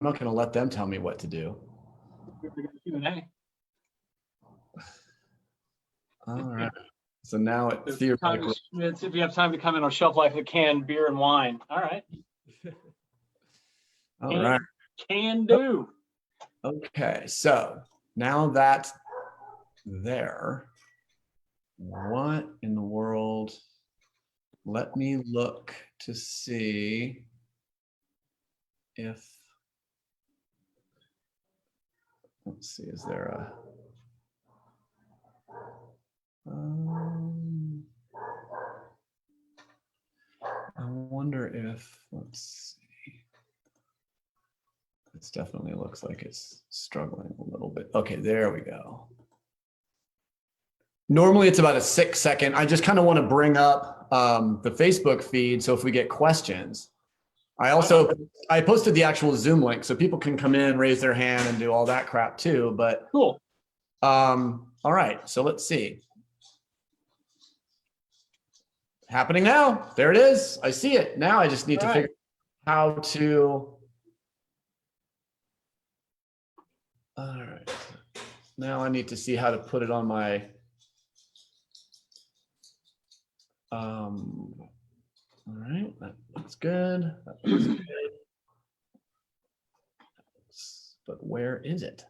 not going to let them tell me what to do. Q&A. All right. So now it If theoretically. if you have time to come in on shelf life of canned beer and wine. All right. All right. Can do. Okay. So now that's there. What in the world? Let me look to see if, let's see, is there a, I wonder if, let's see. This definitely looks like it's struggling a little bit. Okay, there we go. Normally it's about a 6-second. I just kind of want to bring up the Facebook feed. So if we get questions, I posted the actual Zoom link so people can come in, raise their hand and do all that crap too. But cool. All right, so let's see. Happening now. There it is. I see it. Now I just need to figure out how to. All right. Now I need to see how to put it on my. All right, that looks good. That looks good. But where is it?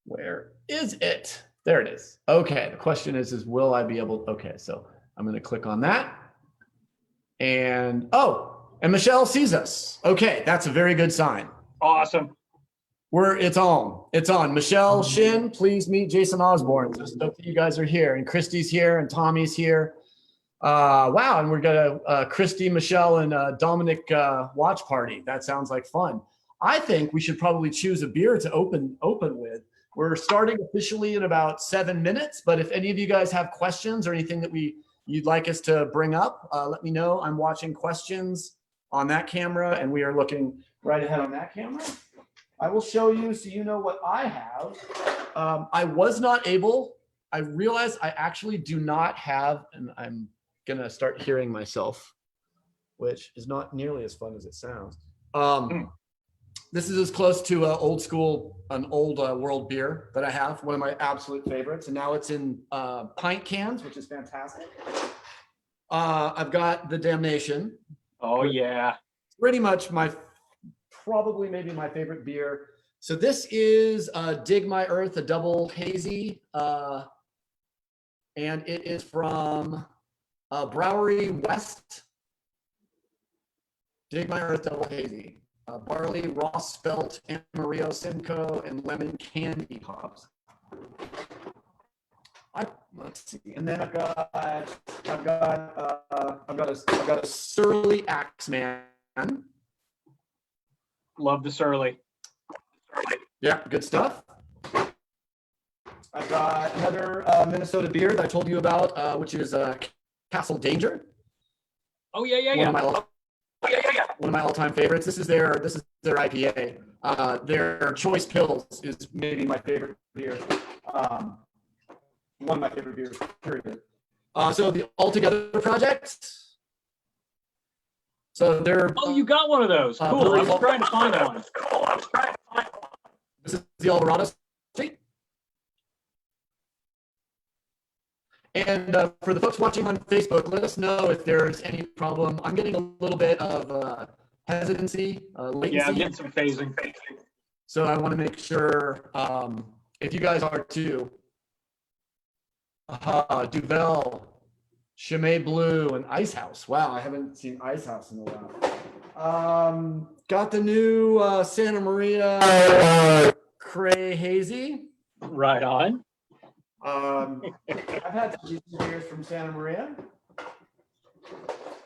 Where is it? There it is. Okay, the question is will I be able, okay, so I'm gonna click on that. And, and Michelle sees us. Okay, that's a very good sign. Awesome. It's on. Michelle Shin, please meet Jason Osborne. So stoked that you guys are here. And Christy's here and Tommy's here. Wow, and we're gonna Christy, Michelle, and Dominic watch party. That sounds like fun. I think we should probably choose a beer to open with. We're starting officially in about 7 minutes, but if any of you guys have questions or anything that you'd like us to bring up, let me know. I'm watching questions on that camera, and we are looking right ahead on that camera. I will show you so you know what I have. I was not able. I realized I actually do not have, and I'm gonna start hearing myself, which is not nearly as fun as it sounds. This is as close to an old world beer that I have, one of my absolute favorites, and now it's in pint cans, which is fantastic. I've got the Damnation. Oh yeah, pretty much probably maybe my favorite beer. So this is Dig My Earth, a double hazy, and it is from Brewery West. Dig My Earth double hazy. Barley, raw spelt, Amarillo, Simcoe, and lemon candy hops. Let's see, and then I've got a Surly Axeman. Love the Surly. Yeah, good stuff. I've got another Minnesota beer that I told you about, which is Castle Danger. Oh yeah. One of my all-time favorites. This is their IPA. Their Choice Pills is maybe my favorite beer. One of my favorite beers, period. So the Altogether Project. So they're. Oh, you got one of those. Cool. I was trying to find one. This is the Alvarado Street. And for the folks watching on Facebook, let us know if there's any problem. I'm getting a little bit of hesitancy, latency. Yeah, I'm getting some phasing. So I want to make sure if you guys are too. Duvel, Chimay Blue, and Ice House. Wow, I haven't seen Ice House in a while. Got the new Santa Maria Cray Hazy. Right on. I've had some beers from Santa Maria.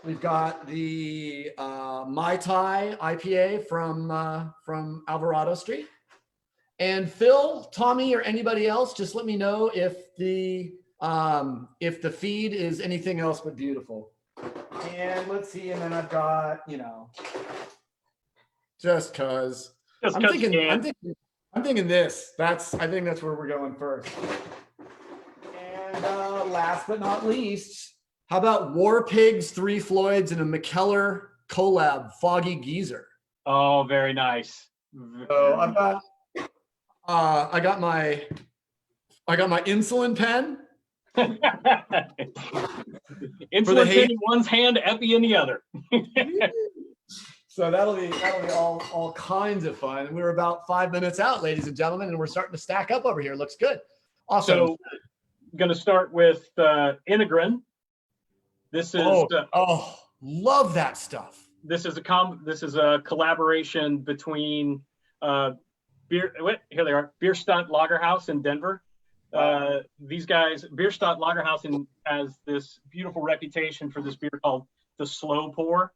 We've got the Mai Tai IPA from Alvarado Street. And Phil, Tommy, or anybody else, just let me know if the feed is anything else but beautiful. And let's see, and then I've got, just cause. I'm thinking this. I think that's where we're going first. And last but not least, how about War Pigs, Three Floyds, and a McKellar collab, Foggy Geezer? Oh, very nice. So I got my insulin pen. Insulin pen in one's hand, epi in the other. So that'll be all kinds of fun. And we're about 5 minutes out, ladies and gentlemen, and we're starting to stack up over here. Looks good. Awesome. So I'm going to start with Integrin. This is love that stuff. This is a collaboration between here they are, Bierstadt Lagerhaus in Denver. These guys, Bierstadt Lagerhaus has this beautiful reputation for this beer called the slow pour,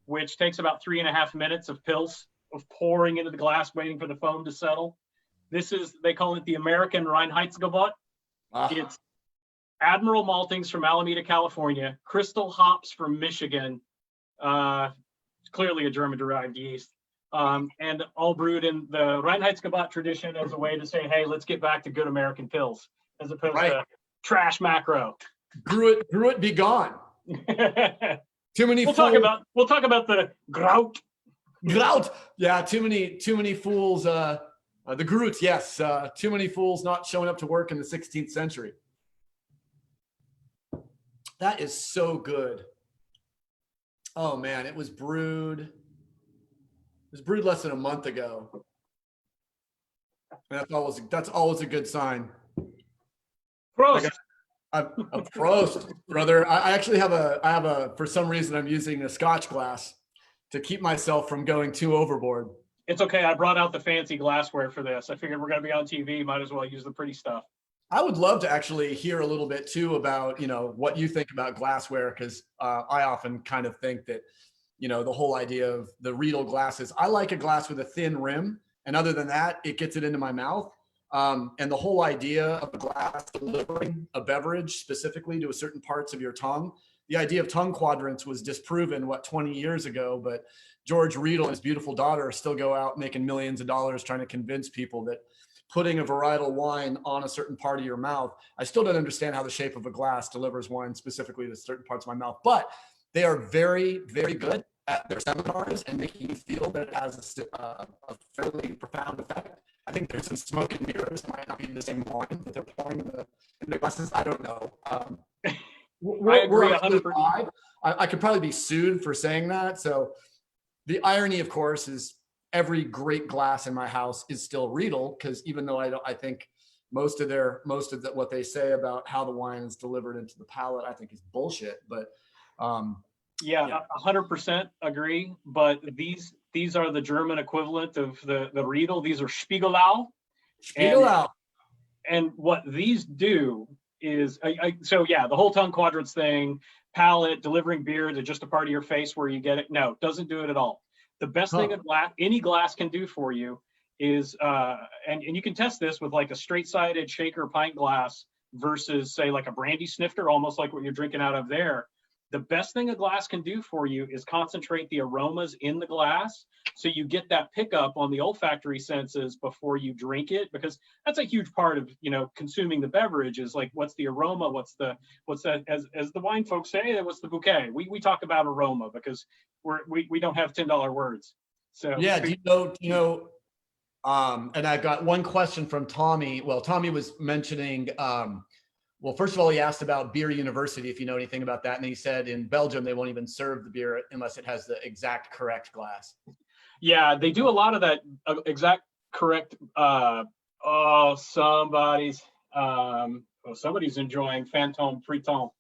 which takes about 3.5 minutes of pills of pouring into the glass, waiting for the foam to settle. They call it the American Reinheitsgebot. It's Admiral maltings from Alameda, California, Crystal hops from Michigan, clearly a German-derived yeast, and all brewed in the Reinheitsgebot tradition as a way to say, hey, let's get back to good American pills, as opposed to trash macro. Brew it, be gone. Too many. We'll talk about the Grout. Grout. Yeah, too many fools. The Groot. Yes, too many fools not showing up to work in the 16th century. That is so good. Oh man, it was brewed less than a month ago. And that's always a good sign. Prost. A Prost, brother. I actually have a for some reason I'm using a Scotch glass to keep myself from going too overboard. It's okay. I brought out the fancy glassware for this. I figured we're going to be on TV. Might as well use the pretty stuff. I would love to actually hear a little bit too about, what you think about glassware, because I often kind of think that, the whole idea of the Riedel glasses. I like a glass with a thin rim, and other than that, it gets it into my mouth. And the whole idea of a glass delivering a beverage specifically to a certain parts of your tongue, the idea of tongue quadrants was disproven 20 years ago, but George Riedel and his beautiful daughter still go out making millions of dollars trying to convince people that putting a varietal wine on a certain part of your mouth. I still don't understand how the shape of a glass delivers wine specifically to certain parts of my mouth, but they are very, very good at their seminars and making you feel that it has a fairly profound effect. I think there's some smoke and mirrors. It might not be the same wine that they're pouring in the glasses. I don't know. I agree 100%. I could probably be sued for saying that. So the irony, of course, is every great glass in my house is still Riedel, because even though I think most of what they say about how the wine is delivered into the palate, I think is bullshit. But 100% agree. But these are the German equivalent of the Riedel. These are Spiegelau. Spiegelau. And what these do is, the whole tongue quadrants thing, palate, delivering beer to just a part of your face where you get it. No, doesn't do it at all. The best thing any glass can do for you is, and you can test this with like a straight-sided shaker pint glass versus say like a brandy snifter, almost like what you're drinking out of there. The best thing a glass can do for you is concentrate the aromas in the glass, so you get that pickup on the olfactory senses before you drink it, because that's a huge part of consuming the beverage is like, what's the aroma, what's that, as the wine folks say, what's the bouquet. We talk about aroma because we don't have $10 words. So yeah, do you know and I've got one question from Tommy. Well, Tommy was mentioning well, first of all, he asked about Beer University, if you know anything about that. And he said in Belgium, they won't even serve the beer unless it has the exact correct glass. Yeah, they do a lot of that exact correct. Somebody's enjoying Fantôme Friton.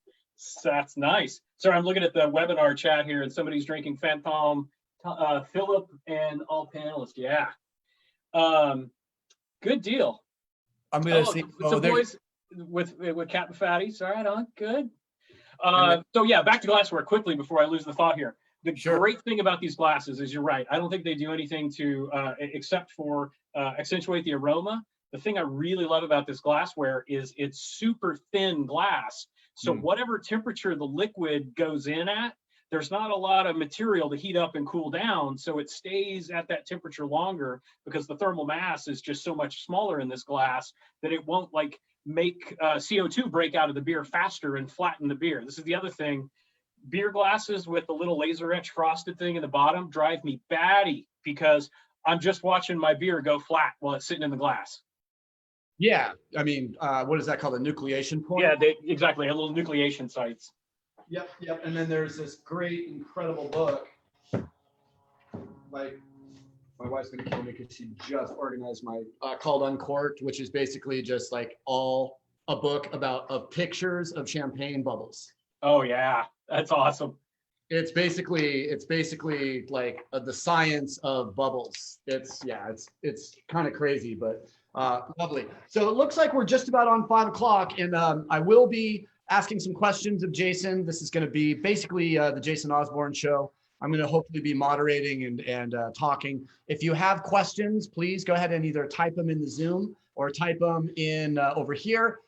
That's nice. Sorry, I'm looking at the webinar chat here and somebody's drinking Fantôme. Philip and all panelists. Yeah. Good deal. I'm going to see. So boys, with Captain Fatty. Sorry, on good. So yeah, back to glassware quickly before I lose the thought here. The great thing about these glasses is you're right. I don't think they do anything to except for accentuate the aroma. The thing I really love about this glassware is it's super thin glass. So whatever temperature the liquid goes in at, there's not a lot of material to heat up and cool down. So it stays at that temperature longer because the thermal mass is just so much smaller in this glass that it won't like make CO2 break out of the beer faster and flatten the beer. This is the other thing. Beer glasses with the little laser etch frosted thing in the bottom drive me batty because I'm just watching my beer go flat while it's sitting in the glass. Yeah, I mean, what is that called? A nucleation point? Yeah, exactly. A little nucleation sites. Yep, yep. And then there's this great, incredible book. Like, my wife's gonna kill me because she just organized my called Uncorked, which is basically just like all a book about pictures of champagne bubbles. Oh yeah, that's awesome. It's basically like the science of bubbles. It's kind of crazy, but lovely. So it looks like we're just about on 5 o'clock, and I will be asking some questions of Jason. This is going to be basically the Jason Osborne show. I'm going to hopefully be moderating and talking. If you have questions, please go ahead and either type them in the Zoom or type them in over here.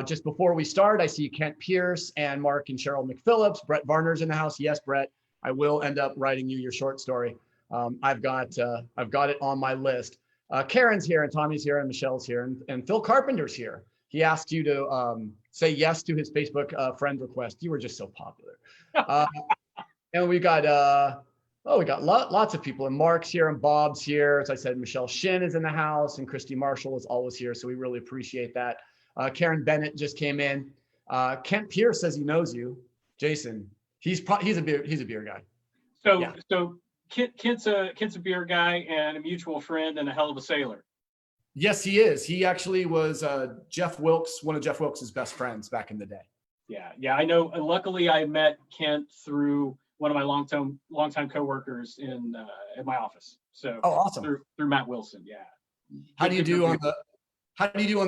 Just before we start, I see Kent Pierce and Mark and Cheryl McPhillips. Brett Varner's in the house. Yes, Brett, I will end up writing you your short story. I've got it on my list. Karen's here, and Tommy's here, and Michelle's here, and Phil Carpenter's here. He asked you to say yes to his Facebook friend request. You were just so popular. And we got lots of people, and Mark's here, and Bob's here. As I said, Michelle Shin is in the house, and Christy Marshall is always here. So we really appreciate that. Karen Bennett just came in. Kent Pierce says he knows you, Jason. He's a beer guy. So Yeah. so Kent's a beer guy and a mutual friend and a hell of a sailor. Yes, he is. He actually was Jeff Wilkes, one of Jeff Wilkes' best friends back in the day. Yeah, I know. Luckily, I met Kent through one of my longtime coworkers in my office. So awesome. Through Matt Wilson. Yeah. How do you do on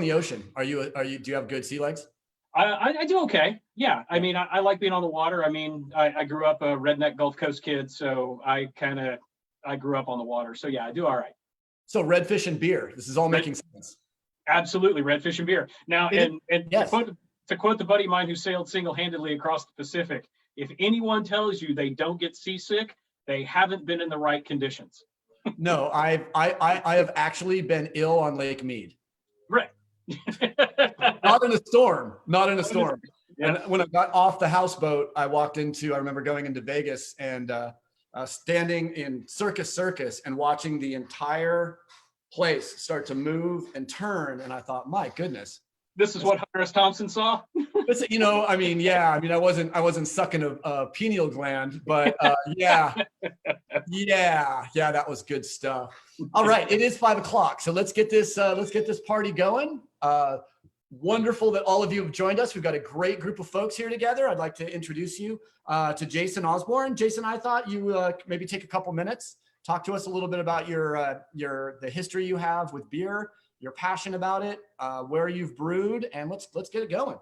the ocean? Do you have good sea legs? I do okay. Yeah. I mean, I like being on the water. I mean, I grew up a redneck Gulf Coast kid, so I grew up on the water. So yeah, I do all right. So redfish and beer. This is all making sense. Absolutely, redfish and beer. Now, and yes. to quote the buddy of mine who sailed single-handedly across the Pacific, if anyone tells you they don't get seasick, they haven't been in the right conditions. No, I have actually been ill on Lake Mead. Right. Not in a storm. Yeah. And when I got off the houseboat, I remember going into Vegas and standing in Circus and watching the entire place start to move and turn. And I thought, my goodness. This is what Hunter S. Thompson saw. I wasn't sucking a pineal gland, but yeah, that was good stuff. All right, it is 5 o'clock, so let's get this party going. Wonderful that all of you have joined us. We've got a great group of folks here together. I'd like to introduce you to Jason Osborne. Jason, I thought you maybe take a couple minutes, talk to us a little bit about the history you have with beer, your passion about it, where you've brewed, and let's get it going.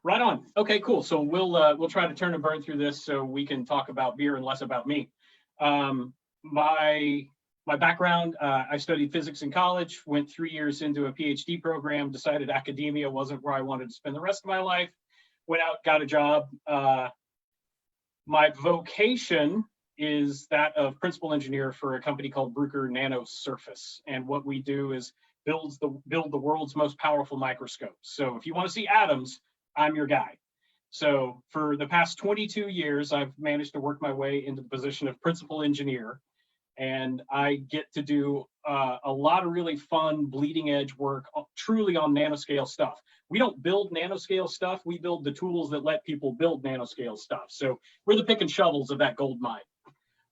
Right on. Okay, cool. So we'll try to turn and burn through this so we can talk about beer and less about me. My background, I studied physics in college, went 3 years into a PhD program, decided academia wasn't where I wanted to spend the rest of my life, went out, got a job. My vocation is that of principal engineer for a company called Bruker Nano Surface. And what we do is build the world's most powerful microscopes. So if you want to see atoms, I'm your guy. So for the past 22 years, I've managed to work my way into the position of principal engineer. And I get to do a lot of really fun bleeding edge work, truly on nanoscale stuff. We don't build nanoscale stuff. We build the tools that let people build nanoscale stuff. So we're the pick and shovels of that gold mine.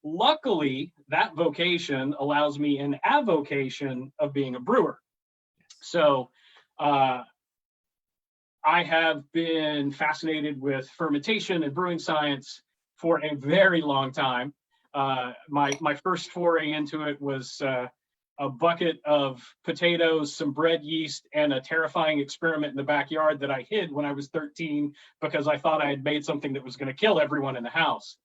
Luckily, that vocation allows me an avocation of being a brewer. So I have been fascinated with fermentation and brewing science for a very long time. My first foray into it was a bucket of potatoes, some bread yeast, and a terrifying experiment in the backyard that I hid when I was 13 because I thought I had made something that was going to kill everyone in the house.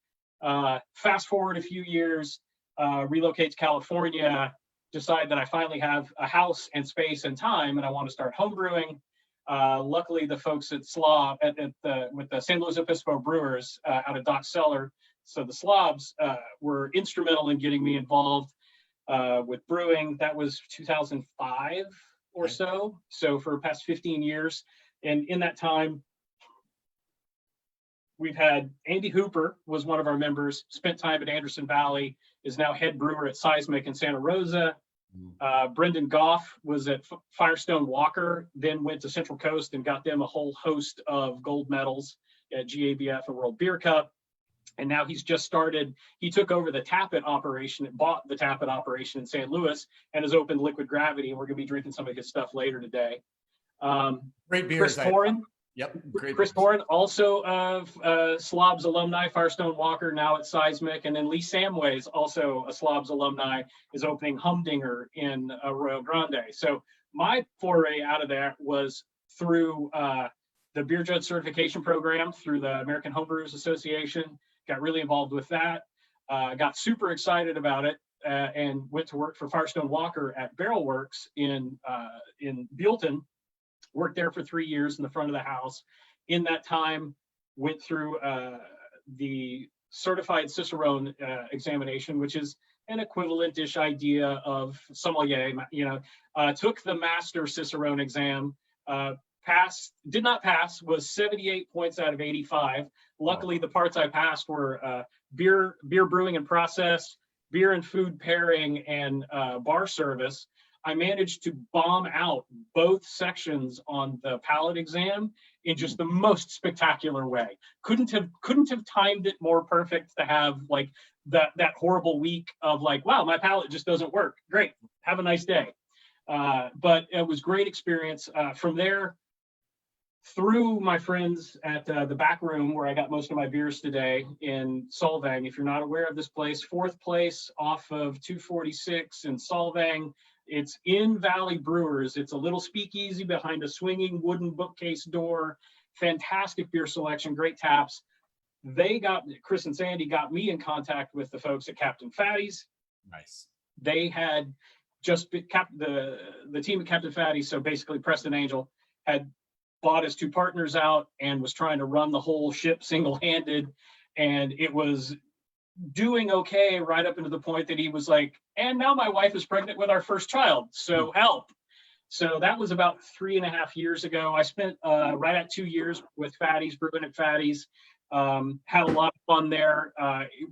Fast forward a few years, relocate to California, decide that I finally have a house and space and time, and I want to start home brewing. Luckily, the folks at SLA with the San Luis Obispo Brewers out of Dock Cellar, so the Slobs were instrumental in getting me involved with brewing. That was 2005 or so. So for the past 15 years, and in that time, we've had Andy Hooper was one of our members, spent time at Anderson Valley, is now head brewer at Seismic in Santa Rosa. Brendan Goff was at Firestone Walker, then went to Central Coast and got them a whole host of gold medals at GABF and World Beer Cup. And now he's just started, he took over the Tappet operation, bought the Tappet operation in St. Louis, and has opened Liquid Gravity. And we're going to be drinking some of his stuff later today. Great beers. Chris Torin. Yep. Great Chris Torin, also of Slobs alumni, Firestone Walker, now at Seismic. And then Lee Samways, also a Slobs alumni, is opening Humdinger in Arroyo Grande. So my foray out of that was through the Beer Judge Certification Program through the American Homebrewers Association. Got really involved with that. Got super excited about it and went to work for Firestone Walker at Barrel Works in Buellton. Worked there for 3 years in the front of the house. In that time, went through the Certified Cicerone examination, which is an equivalent-ish idea of sommelier. Took the Master Cicerone exam. Did not pass, was 78 points out of 85. Luckily, the parts I passed were beer brewing and process, beer and food pairing, and bar service. I managed to bomb out both sections on the palate exam in just the most spectacular way. Couldn't have timed it more perfect to have like that horrible week of like, wow, my palate just doesn't work. Great, have a nice day. But it was great experience. From there, through my friends at the back room where I got most of my beers today in Solvang. If you're not aware of this place, 4th place off of 246 in Solvang. It's in Valley Brewers. It's a little speakeasy behind a swinging wooden bookcase door. Fantastic beer selection, great taps. Chris and Sandy got me in contact with the folks at Captain Fatty's. Nice. They had just been the team at Captain Fatty's, so basically Preston Angel, had bought his 2 partners out and was trying to run the whole ship single-handed. And it was doing okay right up into the point that he was like, and now my wife is pregnant with our first child, so help. So that was about 3.5 years ago. I spent right at 2 years with Fatty's, brewing at Fatty's. Had a lot of fun there.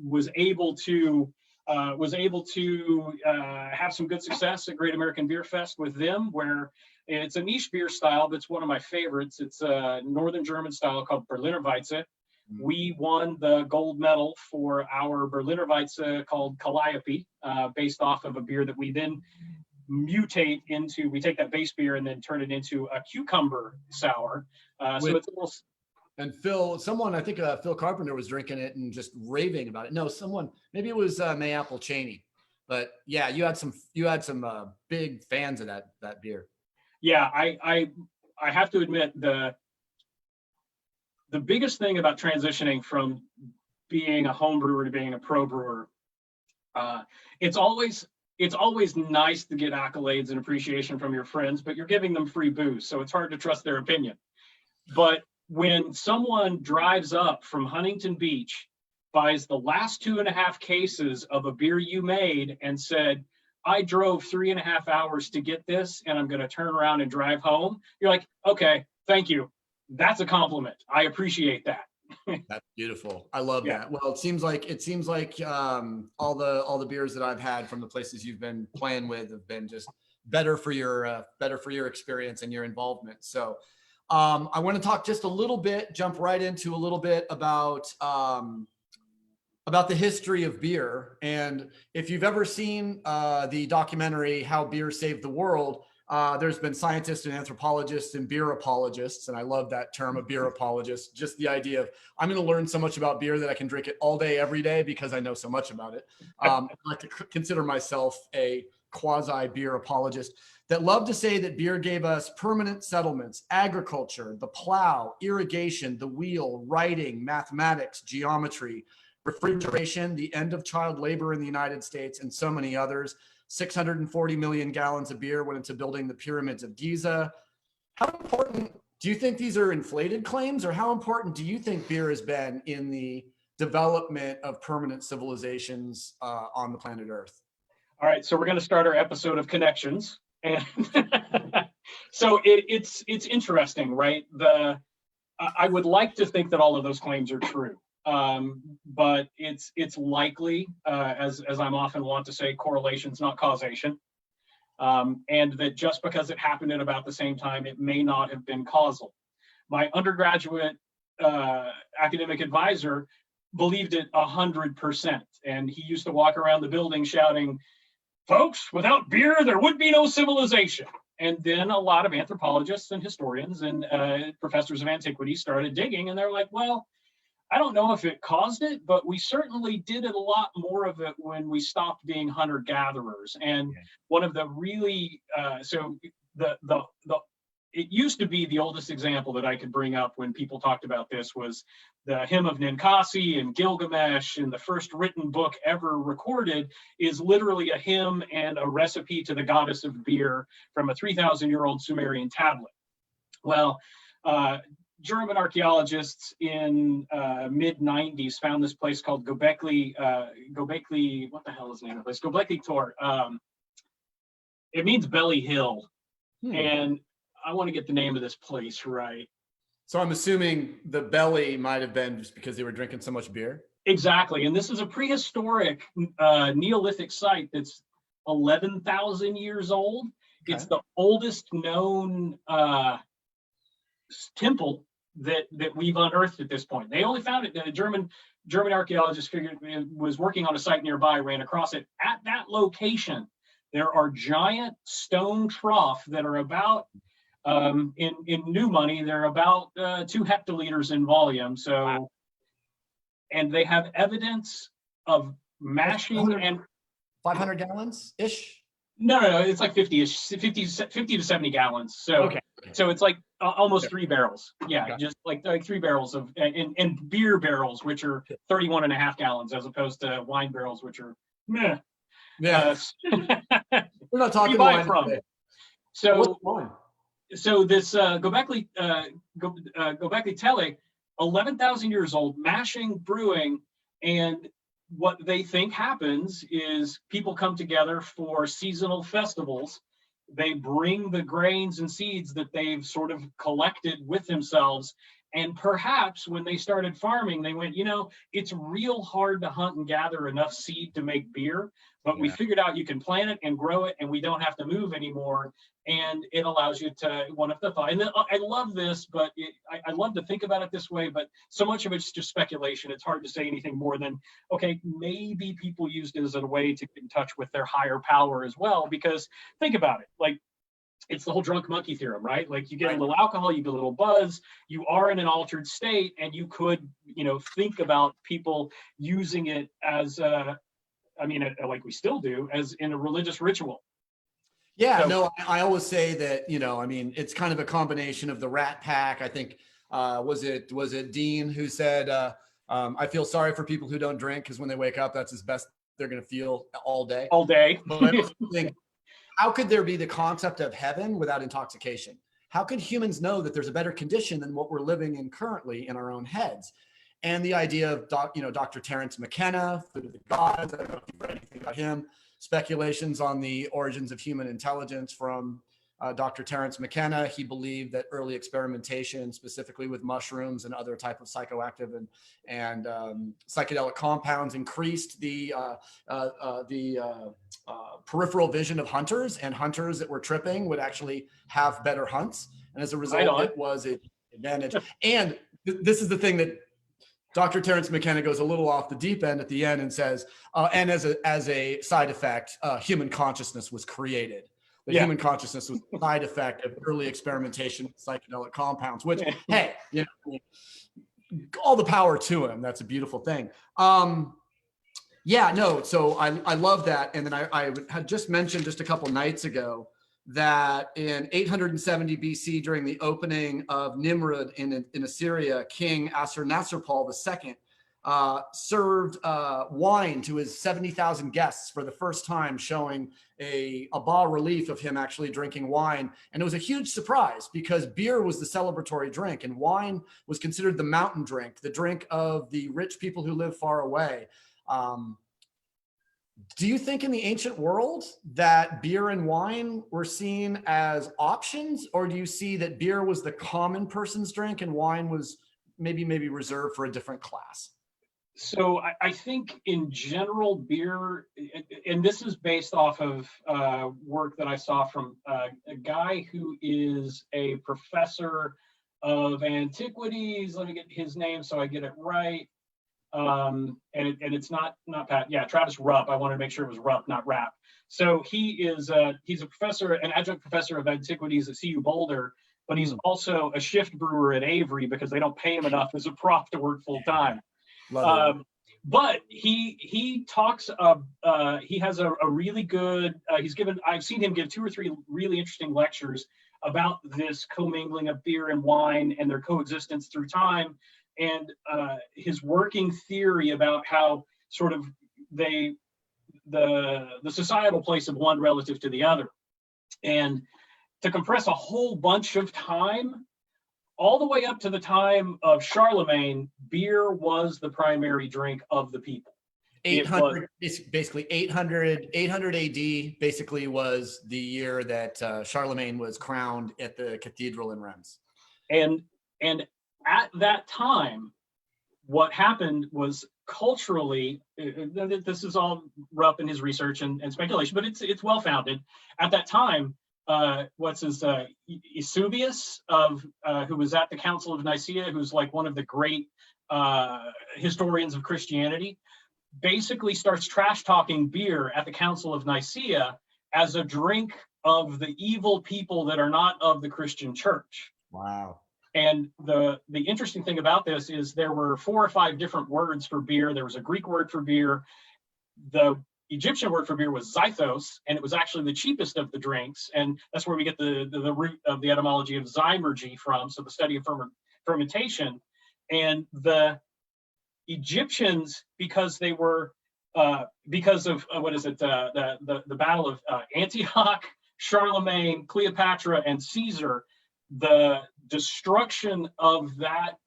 Was able to have some good success at Great American Beer Fest with them, where it's a niche beer style, but it's one of my favorites. It's a Northern German style called Berliner Weisse. We won the gold medal for our Berliner Weisse called Calliope, based off of a beer that we then mutate into. We take that base beer and then turn it into a cucumber sour. So it's a little. And I think Phil Carpenter was drinking it and just raving about it. No, maybe it was Mayapple Cheney, but yeah, you had some big fans of that beer. Yeah, I have to admit the biggest thing about transitioning from being a home brewer to being a pro brewer, it's always nice to get accolades and appreciation from your friends, but you're giving them free booze, so it's hard to trust their opinion. But when someone drives up from Huntington Beach, buys the last 2.5 cases of a beer you made and said, I drove 3.5 hours to get this and I'm going to turn around and drive home, you're like, okay, thank you. That's a compliment. I appreciate that. That's beautiful. I love that. Well, it seems like all the beers that I've had from the places you've been playing with have been just better for your experience and your involvement. So I want to talk just a little bit, jump right into a little bit about the history of beer. And if you've ever seen the documentary How Beer Saved the World, there's been scientists and anthropologists and beer apologists. And I love that term, a beer apologist, just the idea of I'm going to learn so much about beer that I can drink it all day, every day, because I know so much about it. I like to consider myself a quasi beer apologist that love to say that beer gave us permanent settlements, agriculture, the plow, irrigation, the wheel, writing, mathematics, geometry, refrigeration, the end of child labor in the United States, and so many others. 640 million gallons of beer went into building the pyramids of Giza. How important do you think these are inflated claims, or how important do you think beer has been in the development of permanent civilizations on the planet Earth? All right, so we're going to start our episode of Connections. And so it's interesting, right? I would like to think that all of those claims are true. But it's likely, as I'm often want to say, correlation's not causation. And that just because it happened at about the same time, it may not have been causal. My undergraduate academic advisor believed it 100%. And he used to walk around the building shouting, "Folks, without beer, there would be no civilization." And then a lot of anthropologists and historians and professors of antiquity started digging, and they're like, well, I don't know if it caused it, but we certainly did it a lot more of it when we stopped being hunter-gatherers. And one of the really, it used to be the oldest example that I could bring up when people talked about this was the hymn of Ninkasi and Gilgamesh, and the first written book ever recorded is literally a hymn and a recipe to the goddess of beer from a 3,000-year-old Sumerian tablet. Well, German archaeologists in mid-90s found this place called Göbekli, what the hell is the name of the place? Göbekli Tor. It means belly hill. And I want to get the name of this place right. So I'm assuming the belly might have been just because they were drinking so much beer? Exactly. And this is a prehistoric Neolithic site that's 11,000 years old. Okay. It's the oldest known temple that we've unearthed at this point. They only found it, the German archaeologists figured it was working on a site nearby, ran across it. At that location, there are giant stone troughs that are about, in new money, they're about 2 hectoliters in volume. So, wow. And they have evidence of mashing and 500 gallons-ish? No, it's like 50-ish, 50 to 70 gallons. So, okay. So it's like almost 3 barrels. Yeah, okay. Just like 3 barrels of, and beer barrels, which are 31.5 gallons, as opposed to wine barrels, which are meh. Yeah. We're not talking wine from. Today. So this Göbekli Tepe, 11,000 years old, mashing, brewing, and what they think happens is people come together for seasonal festivals. They bring the grains and seeds that they've sort of collected with themselves. And perhaps when they started farming, they went, it's real hard to hunt and gather enough seed to make beer, but we figured out you can plant it and grow it and we don't have to move anymore. And it allows you to, one of the thoughts, and I love this, but I love to think about it this way, but so much of it's just speculation. It's hard to say anything more than, okay, maybe people used it as a way to get in touch with their higher power as well, because think about it, like, it's the whole drunk monkey theorem, right? Like you get a little alcohol, you get a little buzz, you are in an altered state, and you could, think about people using it as, like we still do, as in a religious ritual. Yeah, no, I always say that, it's kind of a combination of the Rat Pack. I think, was it Dean who said, I feel sorry for people who don't drink because when they wake up, that's as best they're going to feel all day. All day. But I also think, how could there be the concept of heaven without intoxication? How could humans know that there's a better condition than what we're living in currently in our own heads? And the idea of, Dr. Terence McKenna, Food of the Gods, I don't know if you've read anything about him, speculations on the origins of human intelligence from Dr. Terence McKenna. He believed that early experimentation, specifically with mushrooms and other type of psychoactive and psychedelic compounds, increased the peripheral vision of hunters, and hunters that were tripping would actually have better hunts. And as a result, it was an advantage. And this is the thing that Dr. Terence McKenna goes a little off the deep end at the end and says, and as a side effect, human consciousness was created. The human consciousness was a side effect of early experimentation with psychedelic compounds, which, hey, all the power to him. That's a beautiful thing. So I love that. And then I had just mentioned just a couple nights ago that in 870 BC, during the opening of Nimrud in Assyria, King Assur-Nasirpal II served wine to his 70,000 guests for the first time, showing a bas-relief of him actually drinking wine. And it was a huge surprise because beer was the celebratory drink and wine was considered the mountain drink, the drink of the rich people who live far away. Do you think in the ancient world that beer and wine were seen as options, or do you see that beer was the common person's drink and wine was maybe reserved for a different class? So I think in general beer, and this is based off of work that I saw from a guy who is a professor of antiquities. Let me get his name so I get it right. And it's not Pat. Yeah, Travis Rupp. I wanted to make sure it was Rupp, not Rapp. So he's a professor, an adjunct professor of antiquities at CU Boulder, but he's also a shift brewer at Avery because they don't pay him enough as a prof to work full time. But he talks. He has a really good. I've seen him give 2 or 3 really interesting lectures about this commingling of beer and wine and their coexistence through time, and his working theory about how sort of the societal place of one relative to the other, and to compress a whole bunch of time. All the way up to the time of Charlemagne, beer was the primary drink of the people. 800, basically 800 AD basically was the year that Charlemagne was crowned at the cathedral in Reims. And at that time, what happened was culturally, this is all Rupp in his research and speculation, but it's well founded. At that time, Eusebius who was at the Council of Nicaea, who's like one of the great historians of Christianity, basically starts trash talking beer at the Council of Nicaea as a drink of the evil people that are not of the Christian church. Wow. And the interesting thing about this is there were 4 or 5 different words for beer. There was a Greek word for beer. The Egyptian word for beer was zythos, and it was actually the cheapest of the drinks. And that's where we get the root of the etymology of zymergy from, so the study of fermentation. And the Egyptians, because they were, because of, the battle of Antioch, Charlemagne, Cleopatra, and Caesar, the destruction of that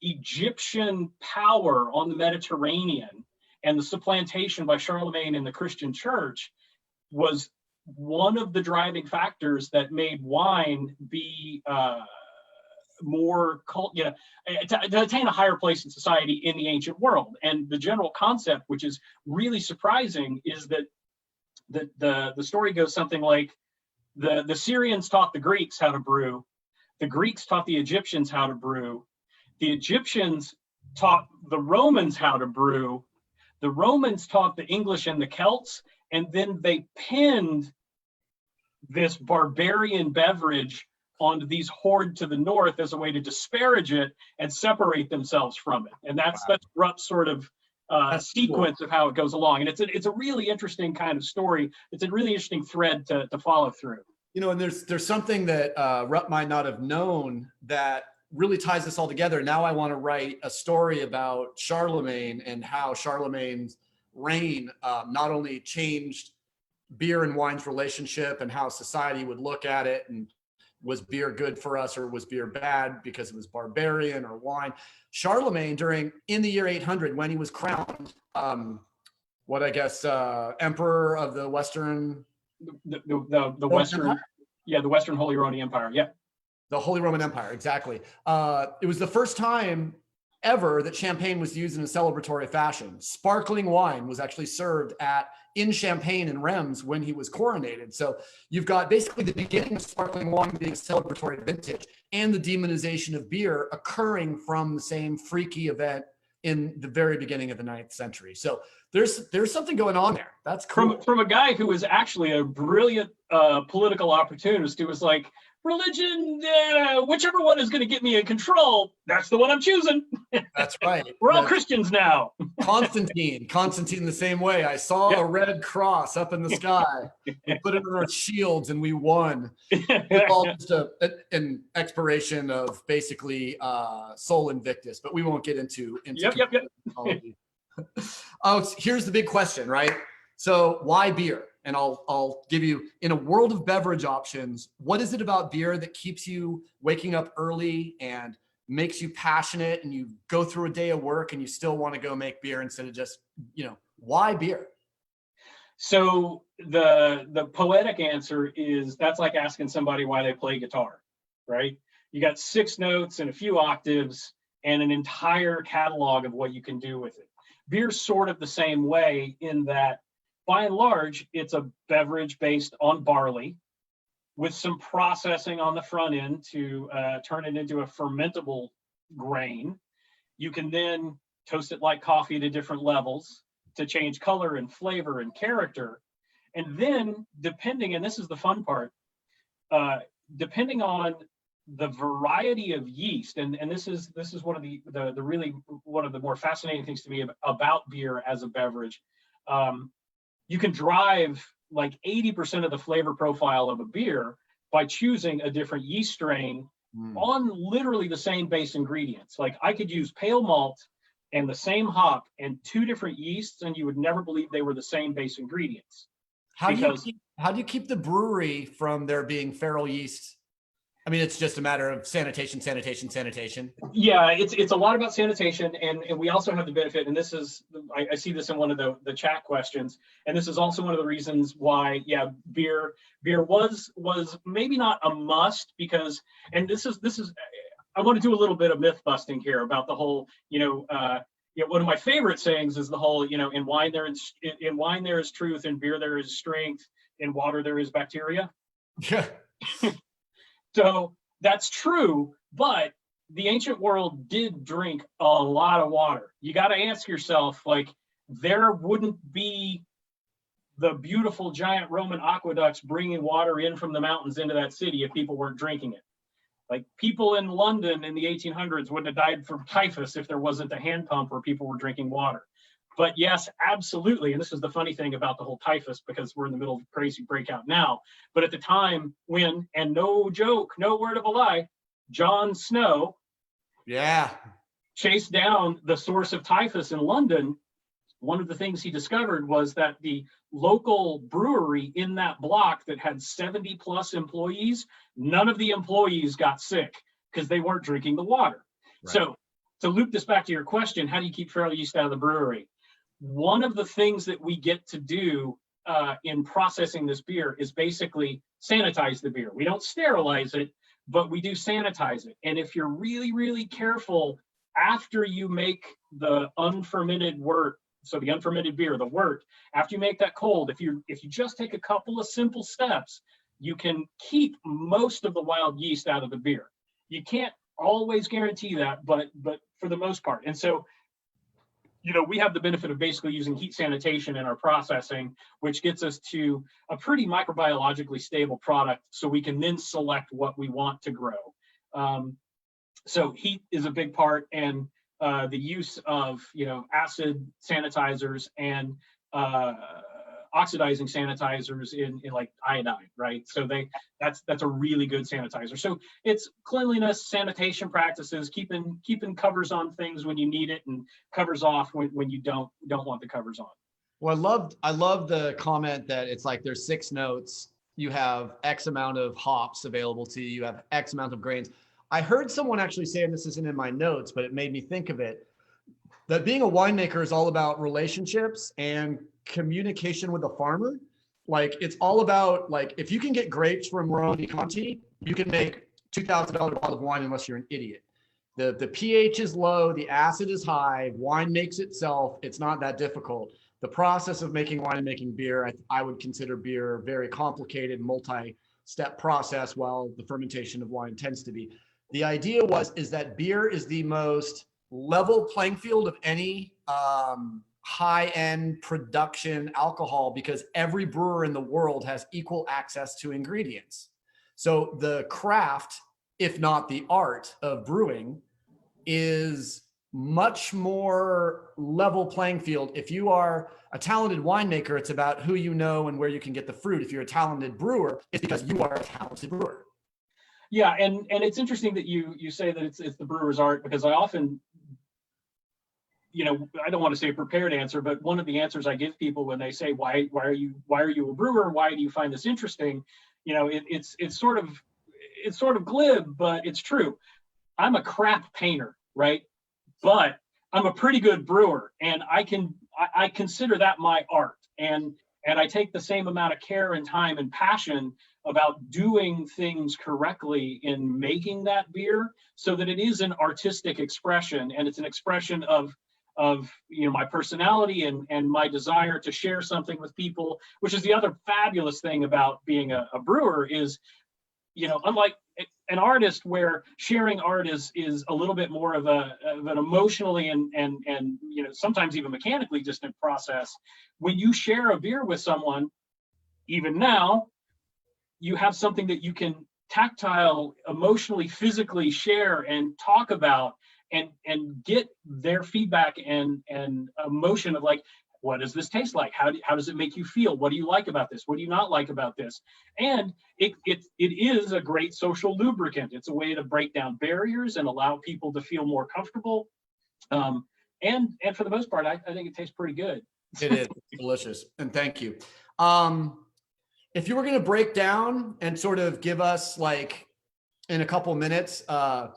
Egyptian power on the Mediterranean and the supplantation by Charlemagne in the Christian church was one of the driving factors that made wine be more to attain a higher place in society in the ancient world. And the general concept, which is really surprising, is that the story goes something like the Syrians taught the Greeks how to brew, the Greeks taught the Egyptians how to brew, the Egyptians taught the Romans how to brew, the Romans taught the English and the Celts, and then they pinned this barbarian beverage onto these hordes to the north as a way to disparage it and separate themselves from it. And that's Rupp's sort of sequence of how it goes along. And it's a really interesting kind of story. It's a really interesting thread to follow through. You know, and there's something that Rupp might not have known that really ties this all together. Now I want to write a story about Charlemagne and how Charlemagne's reign not only changed beer and wine's relationship and how society would look at it, and was beer good for us or was beer bad because it was barbarian or wine. Charlemagne in the year 800, when he was crowned, emperor of the Western, the Western Empire? Yeah, the Western Holy Roman Empire. Yeah. The Holy Roman Empire, exactly. It was the first time ever that champagne was used in a celebratory fashion. Sparkling wine was actually served in Champagne in Reims when he was coronated. So you've got basically the beginning of sparkling wine being a celebratory vintage, and the demonization of beer occurring from the same freaky event in the very beginning of the 9th century. So there's something going on there. That's cool. From a guy who was actually a brilliant political opportunist who was like, religion, whichever one is going to get me in control, that's the one I'm choosing. That's right. We're all Christians now. Constantine the same way. I saw a red cross up in the sky. We put it on our shields and we won. It's all just an expiration of basically Sol Invictus, but we won't get into Yep. Here's the big question, right? So why beer? And I'll give you, in a world of beverage options, what is it about beer that keeps you waking up early and makes you passionate, and you go through a day of work and you still want to go make beer instead of just, why beer? So the poetic answer is that's like asking somebody why they play guitar, right? You got 6 notes and a few octaves, and an entire catalog of what you can do with it. Beer's sort of the same way in that, by and large, it's a beverage based on barley with some processing on the front end to turn it into a fermentable grain. You can then toast it like coffee to different levels to change color and flavor and character. And then depending, and this is the fun part, depending on the variety of yeast, and this is one of the really one of the more fascinating things to me about beer as a beverage. You can drive like 80% of the flavor profile of a beer by choosing a different yeast strain on literally the same base ingredients. Like I could use pale malt and the same hop and 2 different yeasts, and you would never believe they were the same base ingredients. How do you keep the brewery from there being feral yeast? I mean, it's just a matter of sanitation. Yeah, it's a lot about sanitation, and we also have the benefit, and this is, I see this in one of the chat questions, and this is also one of the reasons why, yeah, beer was maybe not a must, because, and this is I want to do a little bit of myth busting here about the whole, one of my favorite sayings is the whole, in wine there is truth, in beer there is strength, in water there is bacteria. Yeah. So that's true, but the ancient world did drink a lot of water. You got to ask yourself, like, there wouldn't be the beautiful giant Roman aqueducts bringing water in from the mountains into that city if people weren't drinking it. Like, people in London in the 1800s wouldn't have died from typhus if there wasn't a hand pump where people were drinking water. But yes, absolutely. And this is the funny thing about the whole typhus, because we're in the middle of a crazy breakout now. But at the time when, and no joke, no word of a lie, Jon Snow chased down the source of typhus in London, one of the things he discovered was that the local brewery in that block that had 70 plus employees, none of the employees got sick because they weren't drinking the water. Right. So to loop this back to your question, how do you keep feral yeast out of the brewery? One of the things that we get to do in processing this beer is basically sanitize the beer. We don't sterilize it, but we do sanitize it. And if you're really, really careful after you make the unfermented wort, so the unfermented beer, the wort, after you make that cold, if you just take a couple of simple steps, you can keep most of the wild yeast out of the beer. You can't always guarantee that, but for the most part. And so, we have the benefit of basically using heat sanitation in our processing, which gets us to a pretty microbiologically stable product, so we can then select what we want to grow. So heat is a big part, and the use of acid sanitizers and oxidizing sanitizers in like iodine, right? So that's a really good sanitizer. So it's cleanliness, sanitation practices, keeping covers on things when you need it, and covers off when you don't want the covers on. Well, I love the comment that it's like there's 6 notes, you have X amount of hops available to you, you have X amount of grains. I heard someone actually say, and this isn't in my notes, but it made me think of it, that being a winemaker is all about relationships and communication with the farmer. Like, it's all about, like, if you can get grapes from Moroni Conti, you can make $2,000 bottle of wine unless you're an idiot. The pH is low, the acid is high, wine makes itself. It's not that difficult. The process of making wine and making beer, I would consider beer a very complicated, multi-step process, while the fermentation of wine tends to be. The idea is that beer is the most level playing field of any high-end production alcohol, because every brewer in the world has equal access to ingredients. So the craft, if not the art of brewing, is much more level playing field. If you are a talented winemaker, it's about who you know and where you can get the fruit. If you're a talented brewer, it's because you are a talented brewer. Yeah, and it's interesting that you say that it's the brewer's art, because I often, I don't want to say a prepared answer, but one of the answers I give people when they say, why are you a brewer? Why do you find this interesting? It's sort of glib, but it's true. I'm a crap painter, right? But I'm a pretty good brewer, and I consider that my art. And I take the same amount of care and time and passion about doing things correctly in making that beer so that it is an artistic expression, and it's an expression of my personality and my desire to share something with people, which is the other fabulous thing about being a brewer is, unlike an artist where sharing art is a little bit more of an emotionally and sometimes even mechanically distant process. When you share a beer with someone, even now, you have something that you can tactile, emotionally, physically share and talk about and get their feedback and emotion of like, what does this taste like? How does it make you feel? What do you like about this? What do you not like about this? And it is a great social lubricant. It's a way to break down barriers and allow people to feel more comfortable. And for the most part, I think it tastes pretty good. It is delicious. And thank you. If you were going to break down and sort of give us, like, in a couple minutes, a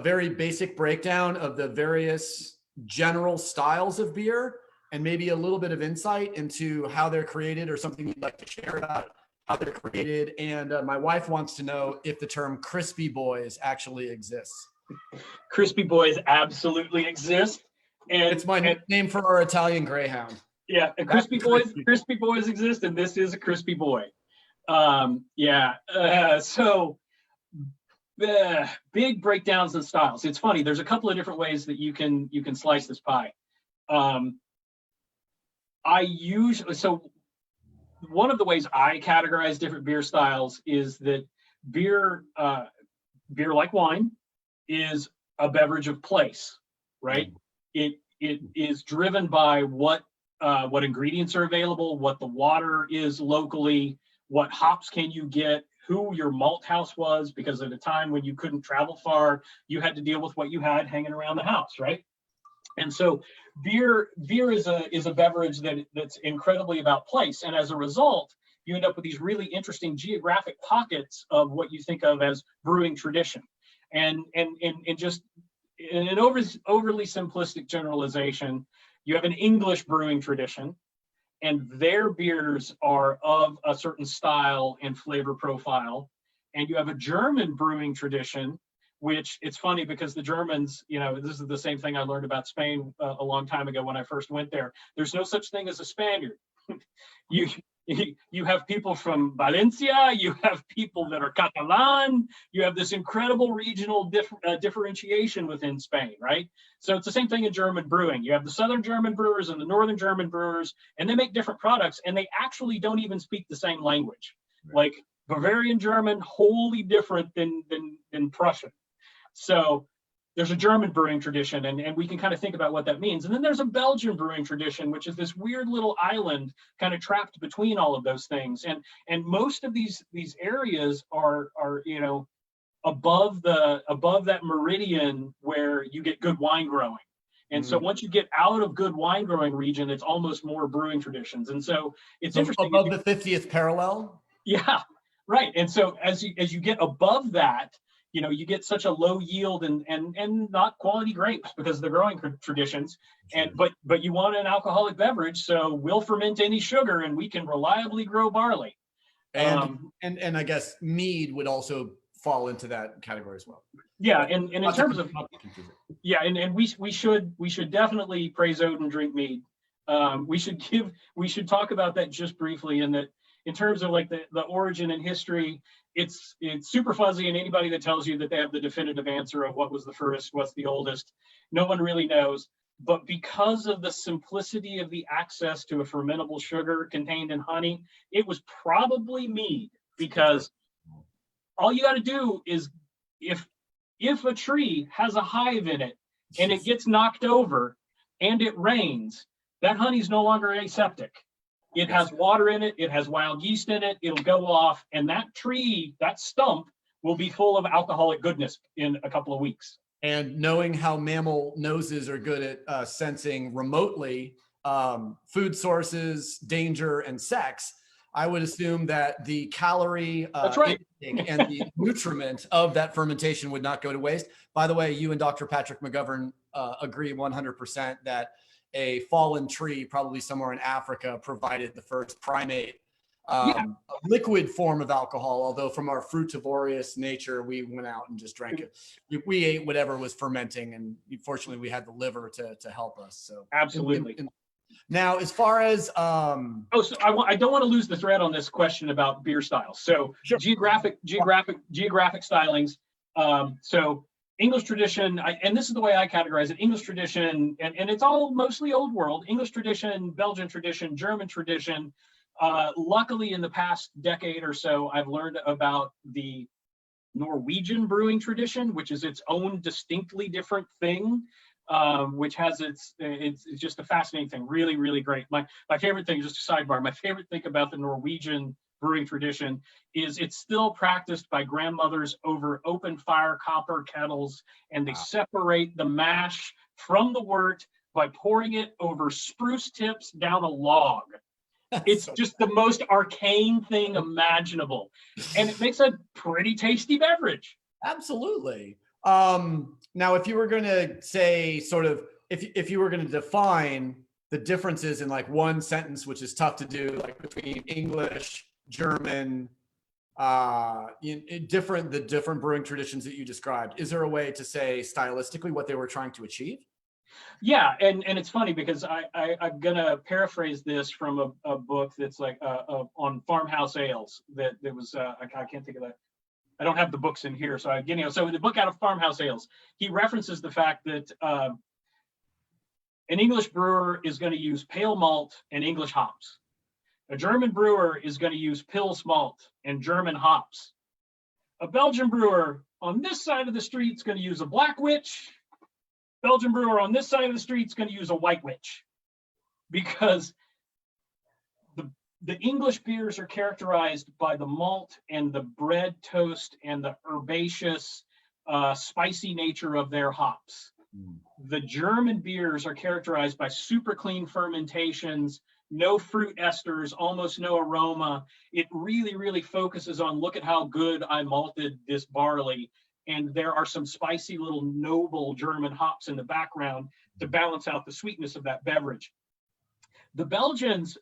very basic breakdown of the various general styles of beer and maybe a little bit of insight into how they're created or something you'd like to share about how they're created. And my wife wants to know if the term crispy boys actually exists. Crispy boys absolutely exist. And it's my nickname for our Italian Greyhound. Yeah, crispy boys exist, and this is a crispy boy. So big breakdowns and styles. It's funny. There's a couple of different ways that you can slice this pie. One of the ways I categorize different beer styles is that beer like wine is a beverage of place, right? It is driven by what ingredients are available, what the water is locally, what hops can you get, who your malt house was, because at a time when you couldn't travel far, you had to deal with what you had hanging around the house, right? And so beer is a beverage that's incredibly about place. And as a result, you end up with these really interesting geographic pockets of what you think of as brewing tradition. And just in an overly simplistic generalization, you have an English brewing tradition, and their beers are of a certain style and flavor profile. And you have a German brewing tradition, which it's funny because the Germans, this is the same thing I learned about Spain a long time ago when I first went there. There's no such thing as a Spaniard. You have people from Valencia, you have people that are Catalan, you have this incredible regional differentiation within Spain, right? So it's the same thing in German brewing. You have the Southern German brewers and the Northern German brewers, and they make different products, and they actually don't even speak the same language. Right. Like Bavarian German, wholly different than Prussian. So there's a German brewing tradition, and we can kind of think about what that means. And then there's a Belgian brewing tradition, which is this weird little island kind of trapped between all of those things. And most of these areas are above that meridian where you get good wine growing. And so once you get out of good wine growing region, it's almost more brewing traditions. And so it's interesting. Above the 50th parallel? Yeah, right. And so as you get above that, you get such a low yield and not quality grapes because of the growing traditions. And but you want an alcoholic beverage, so we'll ferment any sugar and we can reliably grow barley. And I guess mead would also fall into that category as well. Yeah, and in terms of and we should definitely praise Odin and drink mead. We should talk about that just briefly, in that in terms of like the origin and history, it's super fuzzy, and anybody that tells you that they have the definitive answer of what was the first, what's the oldest, no one really knows. But because of the simplicity of the access to a fermentable sugar contained in honey, it was probably mead, because all you got to do is, if a tree has a hive in it and it gets knocked over and it rains, that honey's no longer aseptic. It has water in it, it has wild yeast in it, it'll go off, and that tree, that stump, will be full of alcoholic goodness in a couple of weeks. And knowing how mammal noses are good at sensing remotely food sources, danger, and sex, I would assume that the calorie intake and the nutriment of that fermentation would not go to waste. By the way, you and Dr. Patrick McGovern agree 100% that a fallen tree, probably somewhere in Africa, provided the first primate Yeah. a liquid form of alcohol, although from our fruitivorous nature, we went out and just drank it. We ate whatever was fermenting, and fortunately we had the liver to help us. So Absolutely. Now, as far as so I don't want to lose the thread on this question about beer styles. So Sure. geographic stylings. So English tradition, and this is the way I categorize it: English tradition, and it's all mostly old world. English tradition, Belgian tradition, German tradition. Luckily, in the past decade or so, I've learned about the Norwegian brewing tradition, which is its own distinctly different thing. Which has it's just a fascinating thing. Really, really great. My favorite thing, just a sidebar, my favorite thing about the Norwegian brewing tradition is it's still practiced by grandmothers over open fire copper kettles, and they separate the mash from the wort by pouring it over spruce tips down a log. It's just the most arcane thing imaginable, and it makes a pretty tasty beverage. Absolutely. Now, if you were going to say sort of, if you were going to define the differences in like one sentence, which is tough to do, like between English, German, the different brewing traditions that you described, is there a way to say stylistically what they were trying to achieve? Yeah, and it's funny because I'm gonna paraphrase this from a book that's like on farmhouse ales that was I can't think of that. I don't have the books in here, so so the book out of Farmhouse Ales, he references the fact that an English brewer is going to use pale malt and English hops. A German brewer is going to use Pils malt and German hops. A Belgian brewer on this side of the street is going to use a black witch. Belgian brewer on this side of the street is going to use a white witch, because the English beers are characterized by the malt and the bread toast and the herbaceous, spicy nature of their hops. The German beers are characterized by super clean fermentations, no fruit esters, almost no aroma. It really, really focuses on, look at how good I malted this barley. And there are some spicy little noble German hops in the background to balance out the sweetness of that beverage. The Belgians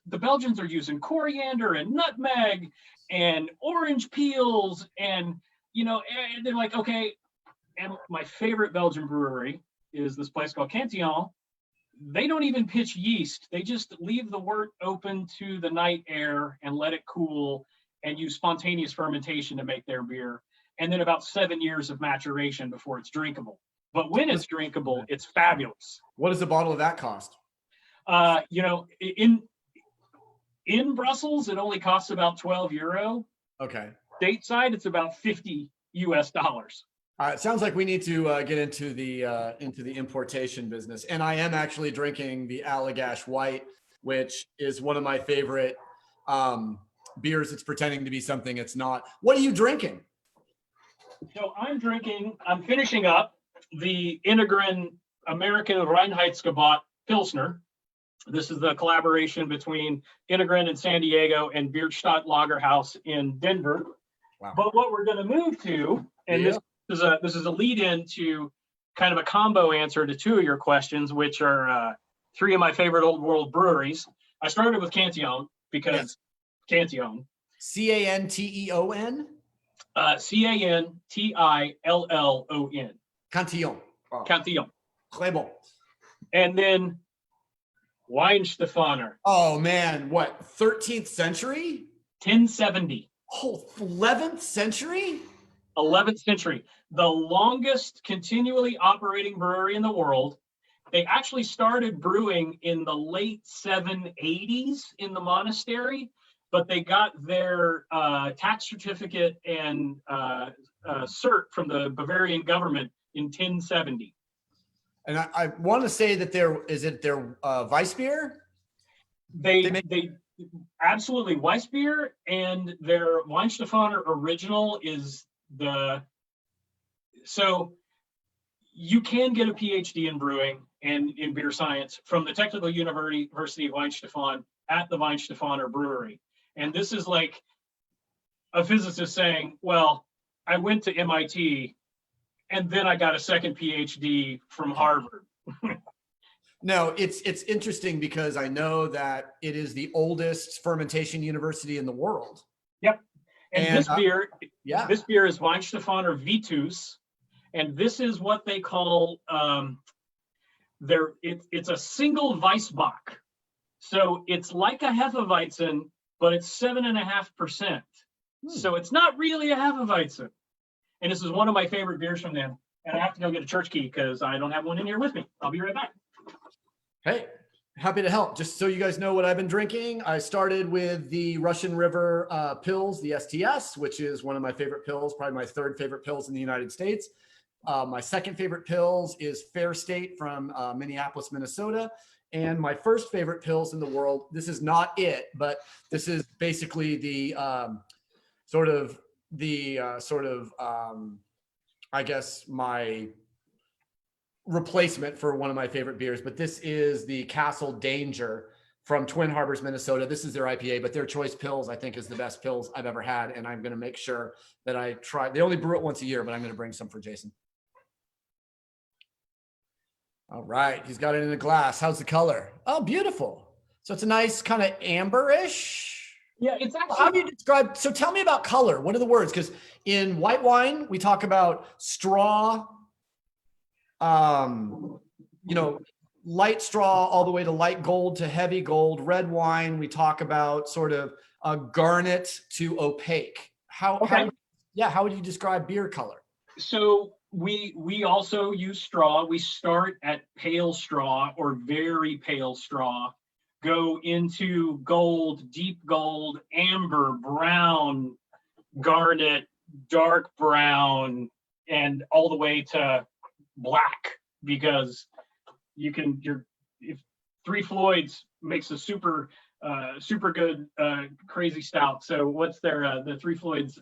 are using coriander and nutmeg and orange peels, and and they're like, okay. And my favorite Belgian brewery is this place called Cantillon. They don't even pitch yeast; they just leave the wort open to the night air and let it cool, and use spontaneous fermentation to make their beer. And then about 7 years of maturation before it's drinkable. But when it's drinkable, it's fabulous. What does a bottle of that cost? In Brussels, it only costs about €12. Okay. Stateside, it's about $50. It sounds like we need to get into the importation business. And I am actually drinking the Allagash White, which is one of my favorite beers. It's pretending to be something it's not. What are you drinking? So I'm finishing up the Integrin American Reinheitsgebot Pilsner. This is the collaboration between Integrin in San Diego and Bierstadt Lagerhaus in Denver. Wow. But what we're going to move to, and this is a lead-in to kind of a combo answer to two of your questions, which are three of my favorite old world breweries. I started with Cantillon because Cantillon. Canteon? Cantillon. Cantillon. Oh. Cantillon. Très bon. And then Weinstefaner. Oh man, what, 13th century? 1070. Oh, 11th century? 11th century. The longest continually operating brewery in the world. They actually started brewing in the late 780s in the monastery, but they got their tax certificate and cert from the Bavarian government in 1070. And I want to say that their Weissbier? They absolutely Weissbier, and their Weinstefaner original is so you can get a PhD in brewing and in beer science from the Technical University of Weinstefan at the Weinstefaner Brewery. And this is like a physicist saying, well, I went to MIT and then I got a second PhD from Harvard. No, it's interesting because I know that it is the oldest fermentation university in the world. Yep. And this beer, yeah, this beer is Weinstefaner Vitus, and this is what they call it's a single Weissbach. So it's like a Hefeweizen, but it's 7.5%. So it's not really a Hefeweizen. And this is one of my favorite beers from them. And I have to go get a church key because I don't have one in here with me. I'll be right back. Hey, happy to help. Just so you guys know what I've been drinking, I started with the Russian River Pils, the STS, which is one of my favorite Pils, probably my third favorite Pils in the United States. My second favorite Pils is Fair State from Minneapolis, Minnesota. And my first favorite Pils in the world, this is not it, but this is basically the I guess my replacement for one of my favorite beers, but this is the Castle Danger from Twin Harbors, Minnesota. This is their IPA, but their choice Pils, I think, is the best Pils I've ever had. And I'm going to make sure that I try. They only brew it once a year, but I'm going to bring some for Jason. All right. He's got it in a glass. How's the color? Oh, beautiful. So it's a nice kind of amberish. Yeah, it's actually. How do you describe? So tell me about color. What are the words? Because in white wine, we talk about straw, light straw all the way to light gold to heavy gold. Red wine, we talk about sort of garnet to opaque. How would you describe beer color? So we also use straw. We start at pale straw or very pale straw, go into gold, deep gold, amber, brown, garnet, dark brown, and all the way to black, because if Three Floyds makes a super good crazy stout. So what's their the Three Floyds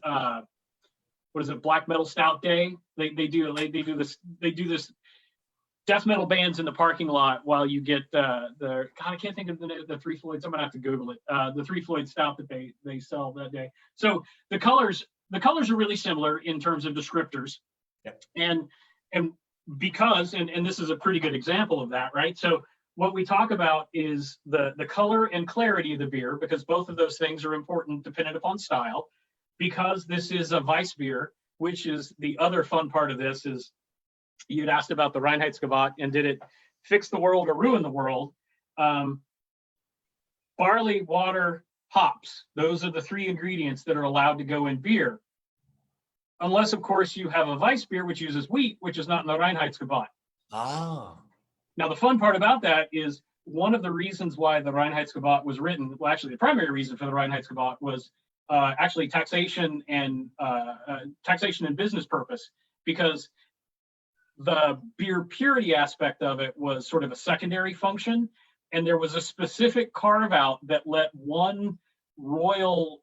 what is it, Black Metal Stout Day? They do this death metal bands in the parking lot while you get I can't think of the Three Floyds. I'm gonna have to Google it. The Three Floyd stout that they sell that day. So the colors are really similar in terms of descriptors. Yep. And because and this is a pretty good example of that, right? So what we talk about is the color and clarity of the beer, because both of those things are important dependent upon style. Because this is a Weiss beer, which is the other fun part of this, is you'd asked about the Reinheitsgebot and did it fix the world or ruin the world? Barley, water, hops. Those are the three ingredients that are allowed to go in beer. Unless, of course, you have a Weiss beer, which uses wheat, which is not in the Reinheitsgebot. Ah. Now, the fun part about that is one of the reasons why the Reinheitsgebot was written, well, actually, the primary reason for the Reinheitsgebot was actually taxation and business purpose, because the beer purity aspect of it was sort of a secondary function, and there was a specific carve out that let one royal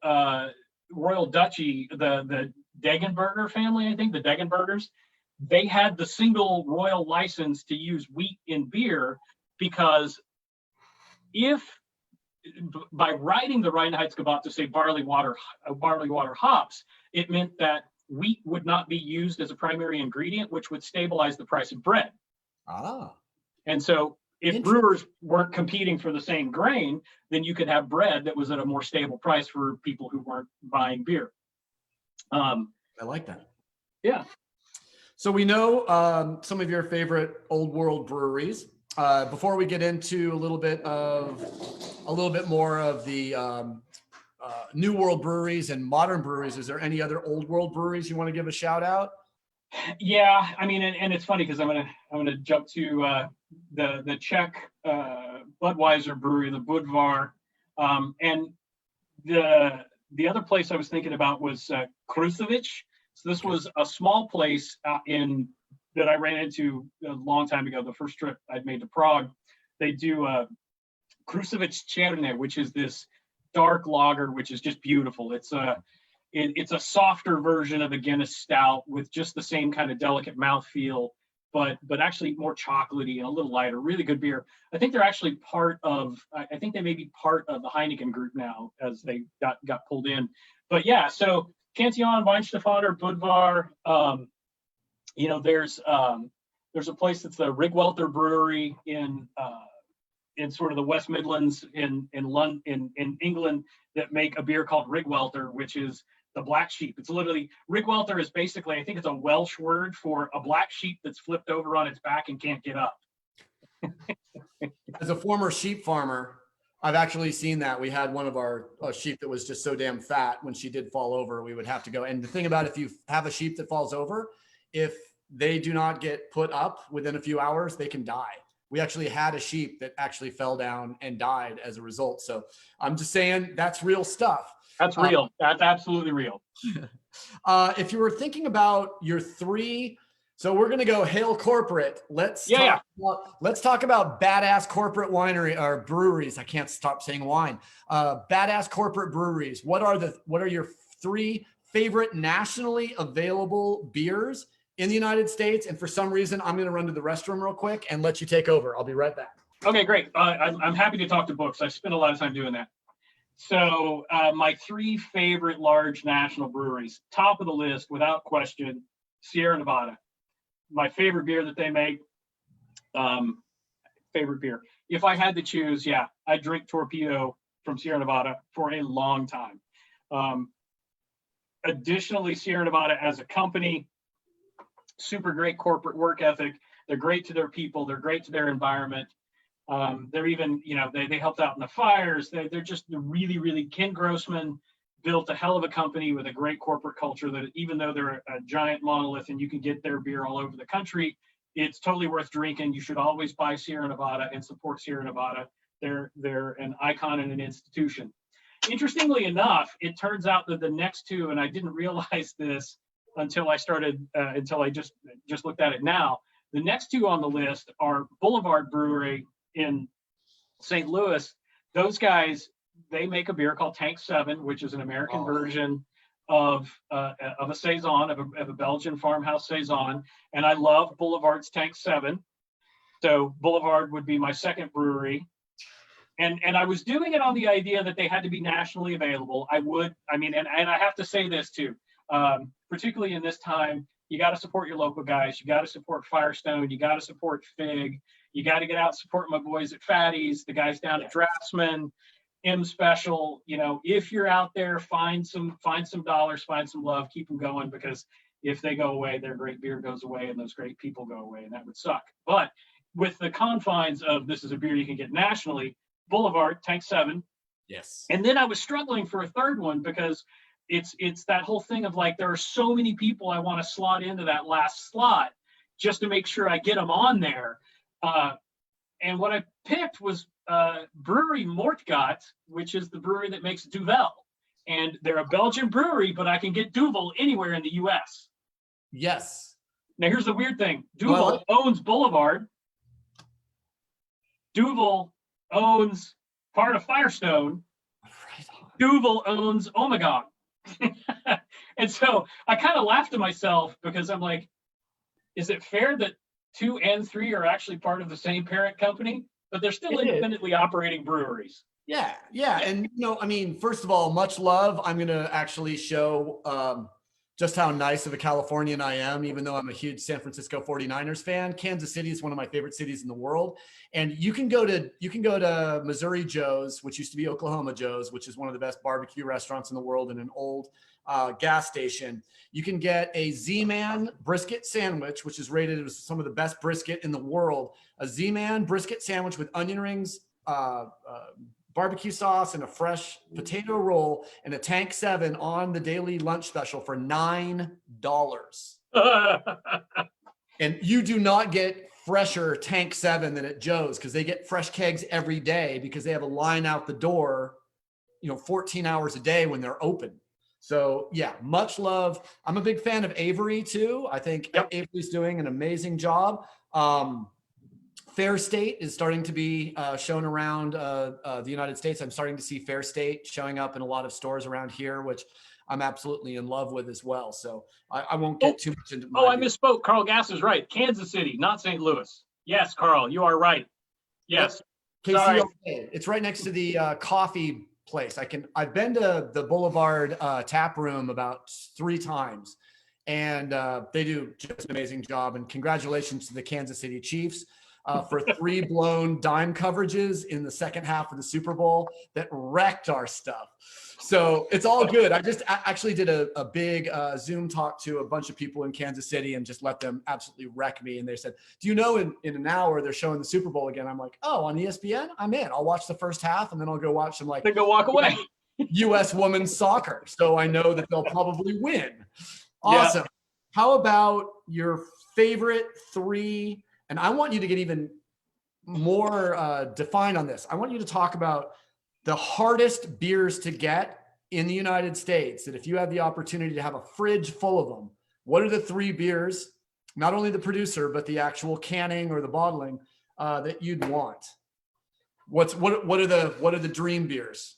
duchy, the Degenberger family, I think the Degenbergers, they had the single royal license to use wheat in beer, because if by writing the Reinheitsgebot to say barley water hops, it meant that wheat would not be used as a primary ingredient, which would stabilize the price of bread. Ah. And so if brewers weren't competing for the same grain, then you could have bread that was at a more stable price for people who weren't buying beer. I like that. Yeah. So we know some of your favorite old world breweries. Before we get into a little bit more of the new world breweries and modern breweries, is there any other old world breweries you want to give a shout out? Yeah, I mean, and it's funny because I'm gonna jump to the Czech Budweiser brewery, the Budvar, and the other place I was thinking about was Krušovice. So this was a small place that I ran into a long time ago, the first trip I'd made to Prague. They do Krušovice Černé, which is this dark lager, which is just beautiful. It's a softer version of a Guinness stout with just the same kind of delicate mouthfeel, but actually more chocolatey and a little lighter. Really good beer. I think they're actually I think they may be part of the Heineken group now, as they got pulled in. But yeah, so Cantillon, Weinstefaner, Budvar. There's a place that's the Rigwelter Brewery in in sort of the West Midlands in London, in England, that make a beer called Rigwelter, which is the black sheep. It's literally, Rigwelter is basically, I think it's a Welsh word for a black sheep that's flipped over on its back and can't get up. As a former sheep farmer, I've actually seen that. We had one of our sheep that was just so damn fat, when she did fall over, we would have to go. And the thing about, if you have a sheep that falls over, if they do not get put up within a few hours, they can die. We actually had a sheep that actually fell down and died as a result. So I'm just saying, that's real stuff. That's real. That's absolutely real. If you were thinking about your three, so we're going to go hail corporate. Let's talk about badass corporate winery or breweries. I can't stop saying wine. Badass corporate breweries. What are your three favorite nationally available beers in the United States? And for some reason, I'm going to run to the restroom real quick and let you take over. I'll be right back. Okay, great. I'm happy to talk to books. I spend a lot of time doing that. So my three favorite large national breweries, top of the list, without question, Sierra Nevada. My favorite beer that they make, favorite beer. If I had to choose, yeah, I'd drink Torpedo from Sierra Nevada for a long time. Additionally, Sierra Nevada as a company, super great corporate work ethic. They're great to their people. They're great to their environment. They're even, they helped out in the fires. They're just really, really, Ken Grossman built a hell of a company with a great corporate culture that even though they're a giant monolith and you can get their beer all over the country, it's totally worth drinking. You should always buy Sierra Nevada and support Sierra Nevada. They're an icon and an institution. Interestingly enough, it turns out that the next two, and I didn't realize this until I just looked at it now. The next two on the list are Boulevard Brewery in St. Louis. Those guys, they make a beer called Tank 7, which is an American version of a Saison, of a Belgian farmhouse Saison. And I love Boulevard's Tank 7. So Boulevard would be my second brewery. And I was doing it on the idea that they had to be nationally available. And I have to say this too, particularly in this time, you got to support your local guys. You got to support Firestone. You got to support Fig. You got to get out and support my boys at Fatty's, the guys down at Draftsman, M Special. If you're out there, find some dollars, find some love, keep them going, because if they go away, their great beer goes away and those great people go away, and that would suck. But with the confines of this is a beer you can get nationally, Boulevard, Tank 7. Yes. And then I was struggling for a third one because it's that whole thing of like, there are so many people I want to slot into that last slot just to make sure I get them on there. And what I picked was Brewery Mortgat, which is the brewery that makes Duvel. And they're a Belgian brewery, but I can get Duvel anywhere in the U.S. Yes. Now, here's the weird thing. Duvel owns Boulevard. Duvel owns part of Firestone. Right on. Duvel owns Omega. And so I kind of laughed to myself because I'm like, is it fair that 2 and 3 are actually part of the same parent company, but they're still independently operating breweries? Yeah. And, first of all, much love. I'm going to actually show just how nice of a Californian I am, even though I'm a huge San Francisco 49ers fan. Kansas City is one of my favorite cities in the world. And you can go to Missouri Joe's, which used to be Oklahoma Joe's, which is one of the best barbecue restaurants in the world, in an old gas station. You can get a Z-Man brisket sandwich, which is rated as some of the best brisket in the world. A Z-Man brisket sandwich with onion rings, barbecue sauce, and a fresh potato roll, and a Tank 7 on the daily lunch special for $9. And you do not get fresher Tank 7 than at Joe's, because they get fresh kegs every day because they have a line out the door, 14 hours a day when they're open. So yeah, much love. I'm a big fan of Avery too. I think Avery's doing an amazing job. Fair State is starting to be shown around the United States. I'm starting to see Fair State showing up in a lot of stores around here, which I'm absolutely in love with as well. So I won't get too much into I misspoke. Carl Gass is right. Kansas City, not St. Louis. Yes, Carl, you are right. Yes. KCLA. It's right next to the coffee place. I've been to the Boulevard tap room about 3 times, and they do just an amazing job. And congratulations to the Kansas City Chiefs. for 3 blown dime coverages in the second half of the Super Bowl that wrecked our stuff. So it's all good. I actually did a big Zoom talk to a bunch of people in Kansas City and just let them absolutely wreck me. And they said, do you know in an hour they're showing the Super Bowl again? I'm like, oh, on ESPN? I'm in. I'll watch the first half and then I'll go watch some Then go walk away. U.S. women's soccer. So I know that they'll probably win. Awesome. Yeah. How about your favorite 3? And I want you to get even more defined on this. I want you to talk about the hardest beers to get in the United States, that if you had the opportunity to have a fridge full of them, what are the 3 beers, not only the producer, but the actual canning or the bottling that you'd want? What are the dream beers?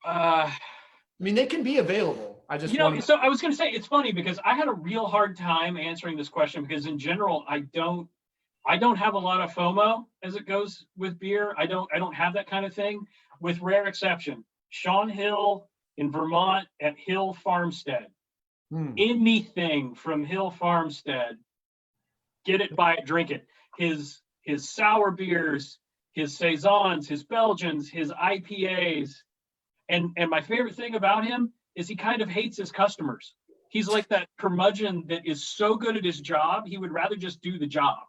I mean, they can be available. I just so I was going to say, it's funny because I had a real hard time answering this question because in general, I don't have a lot of FOMO as it goes with beer. I don't have that kind of thing, with rare exception. Sean Hill in Vermont at Hill Farmstead. Anything from Hill Farmstead, get it, buy it, drink it. His sour beers, his saisons, his Belgians, his IPAs, and my favorite thing about him is he kind of hates his customers. He's like that curmudgeon that is so good at his job, he would rather just do the job.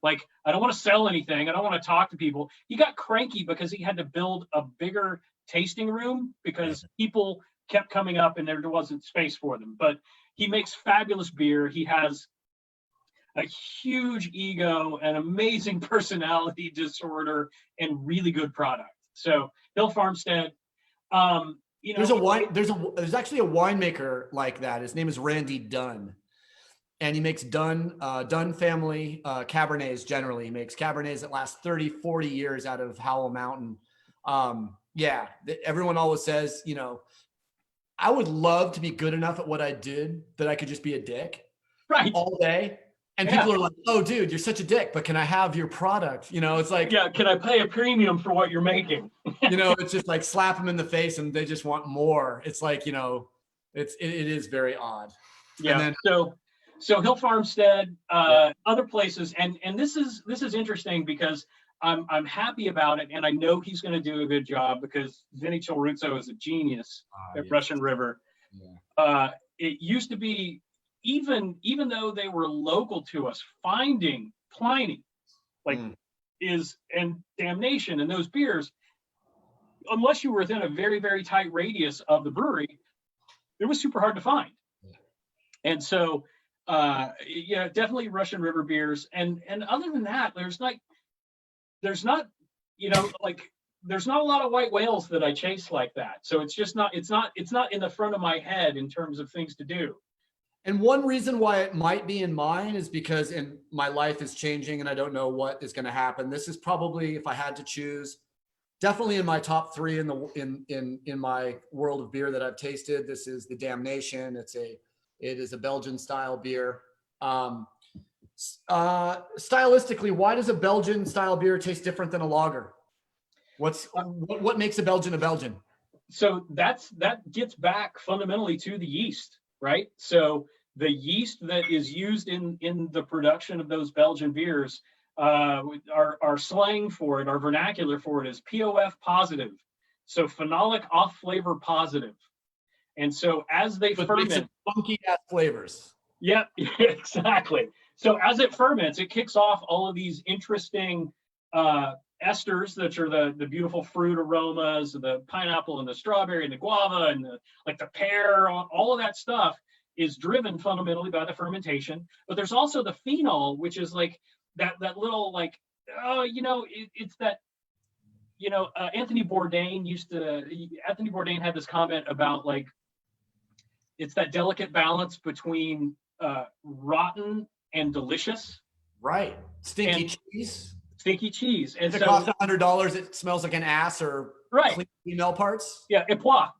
Like, I don't want to sell anything. I don't want to talk to people. He got cranky because he had to build a bigger tasting room because people kept coming up and there wasn't space for them. But he makes fabulous beer. He has a huge ego, an amazing personality disorder, and really good product. So Hill Farmstead. There's actually a winemaker like that. His name is Randy Dunn. And he makes Dunn family Cabernets generally. He makes Cabernets that last 30, 40 years out of Howell Mountain. Everyone always says, I would love to be good enough at what I did that I could just be a dick all day. And people are like, oh, dude, you're such a dick, but can I have your product? It's like, can I pay a premium for what you're making? It's just like slap them in the face and they just want more. It's like, it is very odd. Yeah. And then, So Hill Farmstead, other places, and this is interesting because I'm happy about it, and I know he's going to do a good job because Vinny Chilruzzo is a genius at Russian River. Yeah. It used to be, even though they were local to us, finding Pliny, and Damnation and those beers, unless you were within a very, very tight radius of the brewery, it was super hard to find. Yeah. And so. Definitely Russian River beers, and other than that, there's not a lot of white whales that I chase like that. So it's not in the front of my head in terms of things to do. And one reason why it might be in mine is because my life is changing and I don't know what is going to happen. This is probably, if I had to choose, definitely in my top 3 in my world of beer that I've tasted. This is the Damnation. It is a Belgian style beer. Stylistically, why does a Belgian style beer taste different than a lager? What makes a Belgian a Belgian? So that gets back fundamentally to the yeast, right? So the yeast that is used in the production of those Belgian beers, our slang for it, our vernacular for it is POF positive. So phenolic off flavor positive. And so as they ferment, funky ass flavors. Yep, exactly. So as it ferments, it kicks off all of these interesting esters, that are the beautiful fruit aromas, the pineapple and the strawberry and the guava and the pear. All of that stuff is driven fundamentally by the fermentation. But there's also the phenol, which is like that little it's that. Anthony Bourdain had this comment about it's that delicate balance between rotten and delicious. Right. Stinky cheese. And if it costs $100, it smells like an ass or clean female parts. Yeah, époix.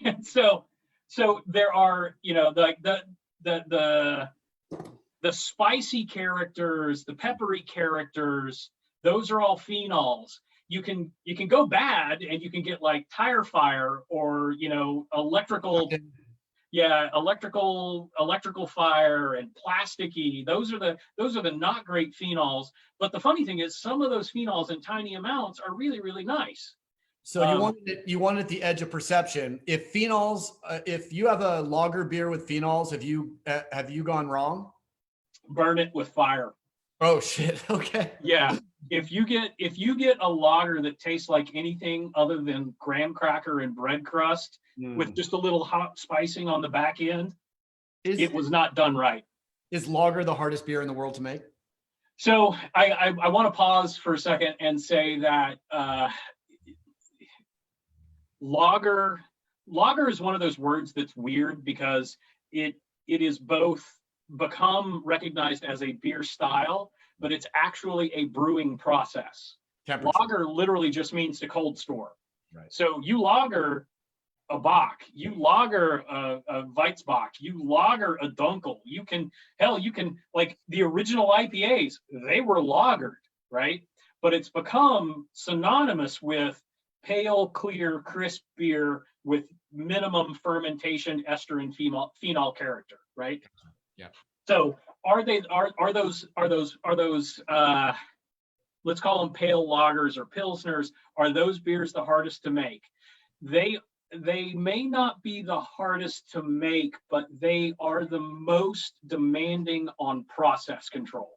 And so there are, the spicy characters, the peppery characters, those are all phenols. You can go bad and you can get like tire fire or electrical Yeah, electrical fire and plasticky. Those are the not great phenols. But the funny thing is, some of those phenols in tiny amounts are really, really nice. So you wanted the edge of perception. If phenols, if you have a lager beer with phenols, have you gone wrong? Burn it with fire. Oh shit. Okay. Yeah. If you get a lager that tastes like anything other than graham cracker and bread crust with just a little hop spicing on the back end, it was not done right. Is lager the hardest beer in the world to make? So I want to pause for a second and say that lager is one of those words that's weird because it is both become recognized as a beer style, but it's actually a brewing process. Lager literally just means to cold store. Right. So you lager a Bock, you lager a Weitzbock, you lager a Dunkel. You can like the original IPAs, they were lagered, right? But it's become synonymous with pale, clear, crisp beer with minimum fermentation, ester, and phenol character, right? Yeah. So are those let's call them pale lagers or pilsners, are those beers the hardest to make? They may not be the hardest to make, but they are the most demanding on process control,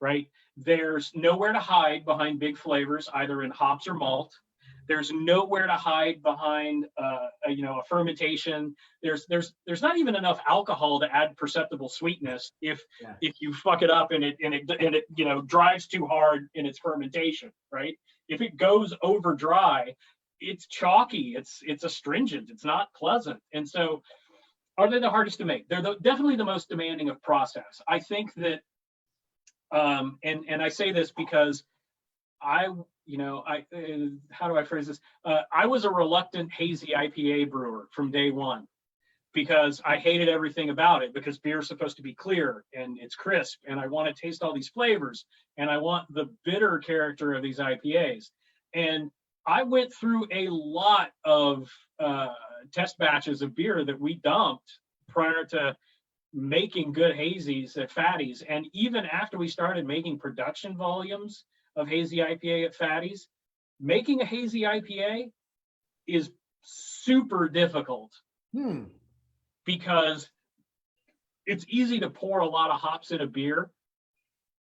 right? There's nowhere to hide behind big flavors, either in hops or malt. There's nowhere to hide behind a fermentation. There's not even enough alcohol to add perceptible sweetness if you fuck it up and it dries too hard in its fermentation, right? If it goes over dry, it's chalky, it's astringent, it's not pleasant. And so are they the hardest to make? They're definitely the most demanding of process. I think that and I say this because how do I phrase this? I was a reluctant hazy IPA brewer from day one because I hated everything about it, because beer is supposed to be clear and it's crisp and I want to taste all these flavors and I want the bitter character of these IPAs. And I went through a lot of test batches of beer that we dumped prior to making good hazies at Fatty's. And even after we started making production volumes of hazy IPA at Fatty's, making a hazy IPA is super difficult because it's easy to pour a lot of hops in a beer.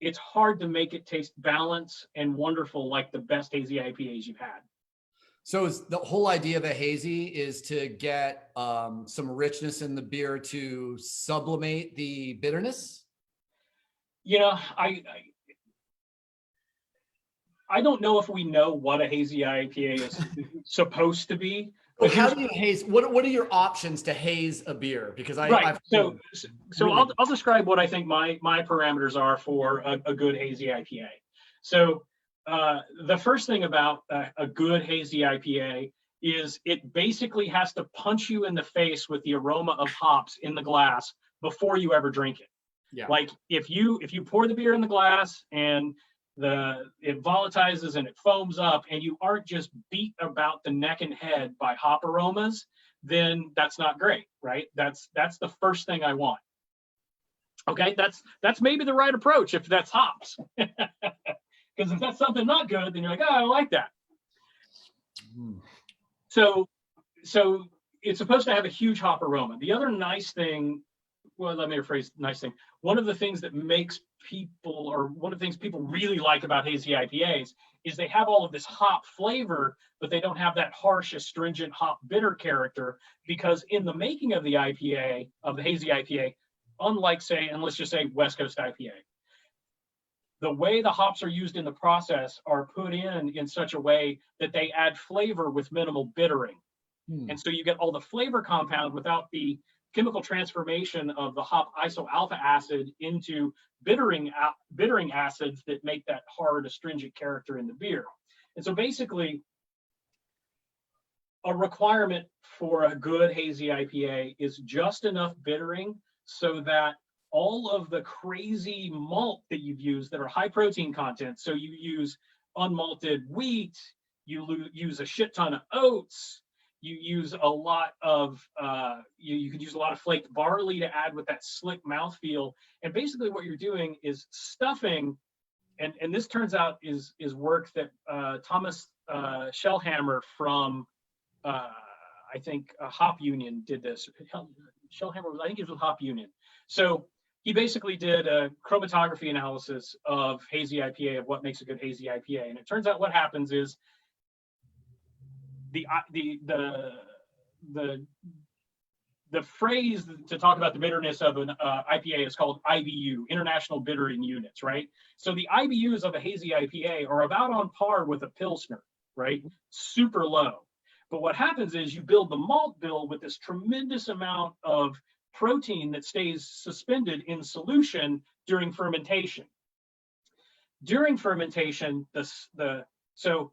It's hard to make it taste balanced and wonderful like the best hazy IPAs you've had. So is the whole idea of a hazy is to get some richness in the beer to sublimate the bitterness? I don't know if we know what a hazy IPA is supposed to be. Well, how do you haze? What are your options to haze a beer? Because so I'll describe what I think my parameters are for a good hazy IPA. So the first thing about a good hazy IPA is it basically has to punch you in the face with the aroma of hops in the glass before you ever drink it. Yeah. Like if you pour the beer in the glass and it volatilizes and it foams up and you aren't just beat about the neck and head by hop aromas, then that's not great, right? That's the first thing I want. Okay, that's maybe the right approach if that's hops. Because if that's something not good, then you're like, oh, I don't like that. So it's supposed to have a huge hop aroma. The other nice thing, well, let me rephrase nice thing. One of the things that makes one of the things people really like about hazy IPAs is they have all of this hop flavor, but they don't have that harsh, astringent hop bitter character, because in the making of the IPA, of the hazy IPA, unlike and let's just say West Coast IPA, the way the hops are used in the process are put in such a way that they add flavor with minimal bittering. And so you get all the flavor compound without the chemical transformation of the hop isoalpha acid into bittering acids that make that hard astringent character in the beer. And so basically, a requirement for a good hazy IPA is just enough bittering so that all of the crazy malt that you've used that are high protein content, so you use unmalted wheat, you use a shit ton of oats, You use a lot of you could use a lot of flaked barley to add with that slick mouthfeel. And basically, what you're doing is stuffing. And this turns out is work that Thomas Shellhammer from I think Hop Union did this. Shellhammer was, I think he was with Hop Union. So he basically did a chromatography analysis of hazy IPA, of what makes a good hazy IPA. And it turns out what happens is the phrase to talk about the bitterness of an IPA is called IBU, International Bittering Units, right? So the IBUs of a hazy IPA are about on par with a Pilsner, right? Super low. But what happens is you build the malt bill with this tremendous amount of protein that stays suspended in solution during fermentation. During fermentation, so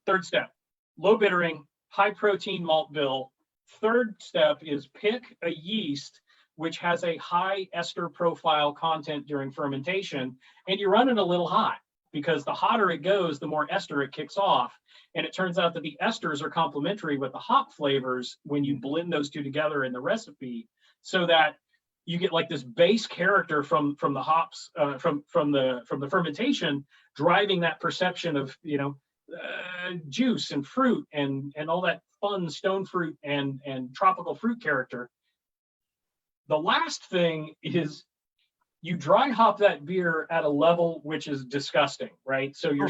third step, low bittering, high protein malt bill. Third step is pick a yeast which has a high ester profile content during fermentation, and you run it a little hot, because the hotter it goes, the more ester it kicks off. And it turns out that the esters are complementary with the hop flavors when you blend those two together in the recipe, so that you get like this base character from the hops, from the fermentation, driving that perception of, juice and fruit and all that fun stone fruit and tropical fruit character. The last thing is you dry hop that beer at a level which is disgusting, right? So you're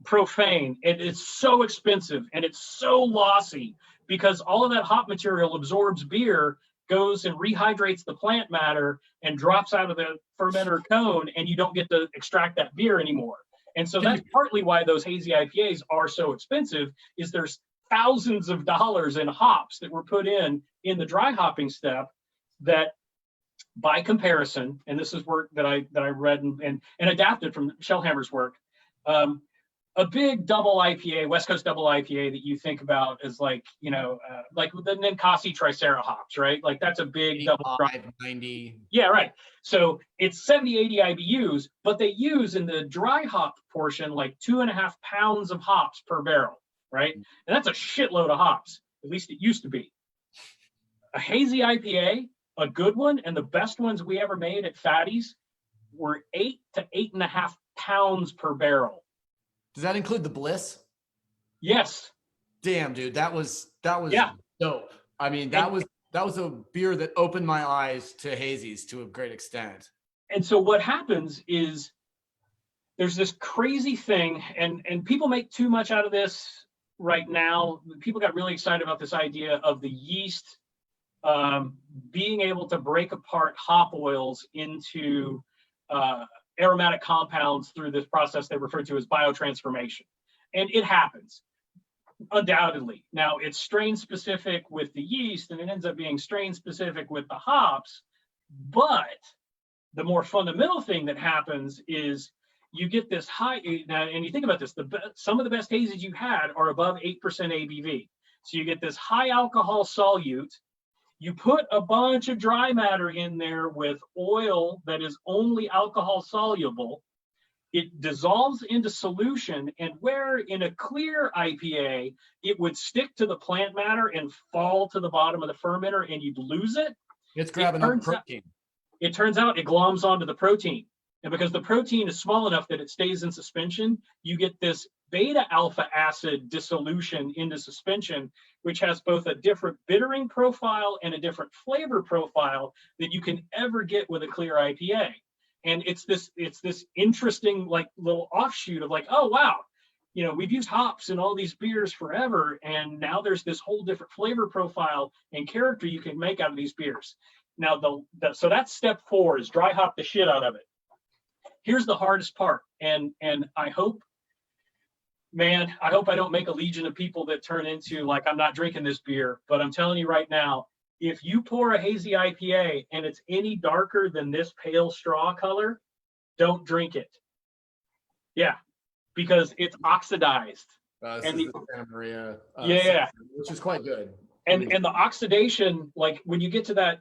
profane. It's so expensive and it's so lossy, because all of that hop material absorbs beer, goes and rehydrates the plant matter, and drops out of the fermenter cone, and you don't get to extract that beer anymore. And so that's partly why those hazy IPAs are so expensive, is there's thousands of dollars in hops that were put in the dry hopping step, that by comparison, and this is work that I read and adapted from Shellhammer's work, a big double IPA, West Coast double IPA that you think about is like the Ninkasi Tricera hops, right? Like that's a big double 90. Yeah, right. So it's 70, 80 IBUs, but they use in the dry hop portion like 2.5 pounds of hops per barrel, right? And that's a shitload of hops. At least it used to be. A hazy IPA, a good one, and the best ones we ever made at Fatty's were 8 to 8.5 pounds per barrel. Does that include the Bliss? Yes. Damn, dude, that was Yeah. dope. I mean, that was a beer that opened my eyes to hazies to a great extent. And so what happens is there's this crazy thing, and people make too much out of this right now. People got really excited about this idea of the yeast being able to break apart hop oils into aromatic compounds through this process they refer to as biotransformation. And it happens, undoubtedly. Now, it's strain specific with the yeast, and it ends up being strain specific with the hops. But the more fundamental thing that happens is you get this high, and you think about this, some of the best hazies you had are above 8% ABV. So you get this high alcohol solute. You put a bunch of dry matter in there with oil that is only alcohol soluble. It dissolves into solution, and where in a clear IPA, it would stick to the plant matter and fall to the bottom of the fermenter and you'd lose it. It's grabbing on protein. It turns out it gloms onto the protein. And because the protein is small enough that it stays in suspension, you get this beta alpha acid dissolution into suspension, which has both a different bittering profile and a different flavor profile than you can ever get with a clear IPA. And it's this interesting like little offshoot of like, oh wow, we've used hops in all these beers forever, and now there's this whole different flavor profile and character you can make out of these beers. Now so that's step 4, is dry hop the shit out of it. Here's the hardest part, and I hope I don't make a legion of people that turn into like, I'm not drinking this beer, but I'm telling you right now, if you pour a hazy IPA and it's any darker than this pale straw color, don't drink it. Yeah, because it's oxidized. And the Santa Maria, which is quite good. And the oxidation, like when you get to that,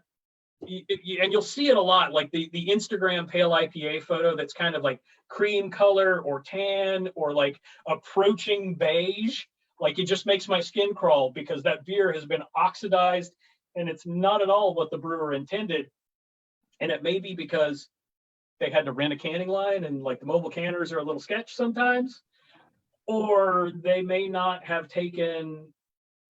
and you'll see it a lot, like the Instagram pale IPA photo that's kind of like cream color or tan or like approaching beige. Like, it just makes my skin crawl because that beer has been oxidized and it's not at all what the brewer intended. And it may be because they had to rent a canning line and like the mobile canners are a little sketch sometimes, or they may not have taken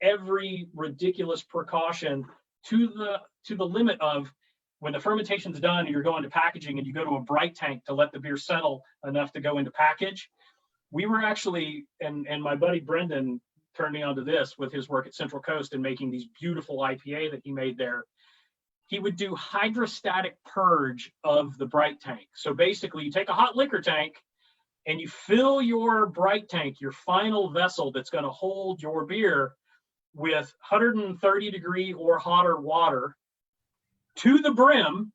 every ridiculous precaution to the limit of when the fermentation's done and you're going to packaging and you go to a bright tank to let the beer settle enough to go into package. We were actually, and my buddy Brendan turned me onto this with his work at Central Coast and making these beautiful IPA that he made there. He would do hydrostatic purge of the bright tank. So basically you take a hot liquor tank and you fill your bright tank, your final vessel that's going to hold your beer, with 130 degree or hotter water to the brim.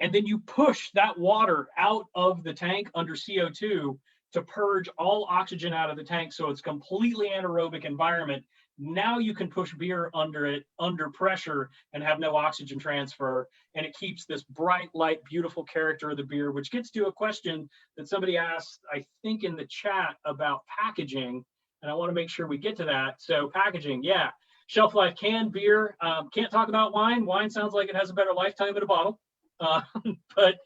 And then you push that water out of the tank under CO2 to purge all oxygen out of the tank. So it's completely anaerobic environment. Now you can push beer under it, under pressure, and have no oxygen transfer. And it keeps this bright, light, beautiful character of the beer, which gets to a question that somebody asked, I think in the chat, about packaging. And I want to make sure we get to that. So packaging, yeah. Shelf life, canned beer. Can't talk about wine. Wine sounds like it has a better lifetime in a bottle. But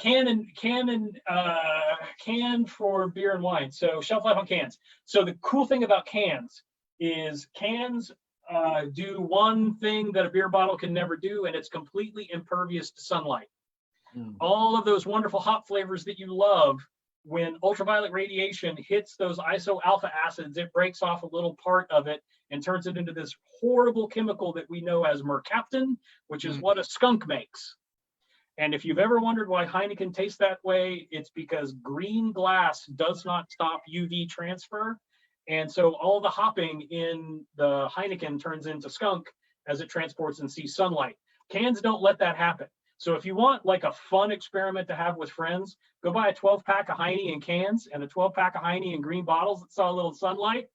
can for beer and wine. So shelf life on cans. So the cool thing about cans is cans do one thing that a beer bottle can never do, and it's completely impervious to sunlight. All of those wonderful hop flavors that you love, when ultraviolet radiation hits those iso alpha acids, it breaks off a little part of it and turns it into this horrible chemical that we know as mercaptan, which is what a skunk makes. And if you've ever wondered why Heineken tastes that way, it's because green glass does not stop UV transfer. And so all the hopping in the Heineken turns into skunk as it transports and sees sunlight. Cans don't let that happen. So if you want like a fun experiment to have with friends, go buy a 12-pack of Heine in cans and a 12-pack of Heine in green bottles that saw a little sunlight.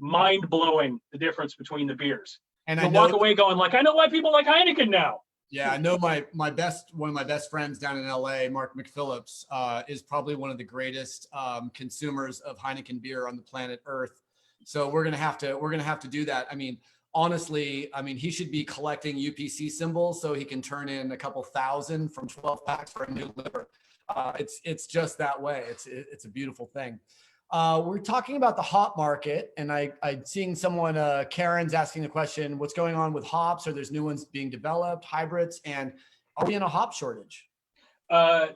Mind-blowing, the difference between the beers. And you'll walk away going like, I know why people like Heineken now. Yeah, I know one of my best friends down in LA, Mark McPhillips, is probably one of the greatest consumers of Heineken beer on the planet Earth. So we're gonna have to do that. I mean, honestly, he should be collecting UPC symbols so he can turn in a couple thousand from 12 packs for a new liver. It's just that way. It's a beautiful thing. We're talking about the hop market, and I'm seeing someone, Karen's asking the question, what's going on with hops? Are there's new ones being developed, hybrids, and are we in a hop shortage?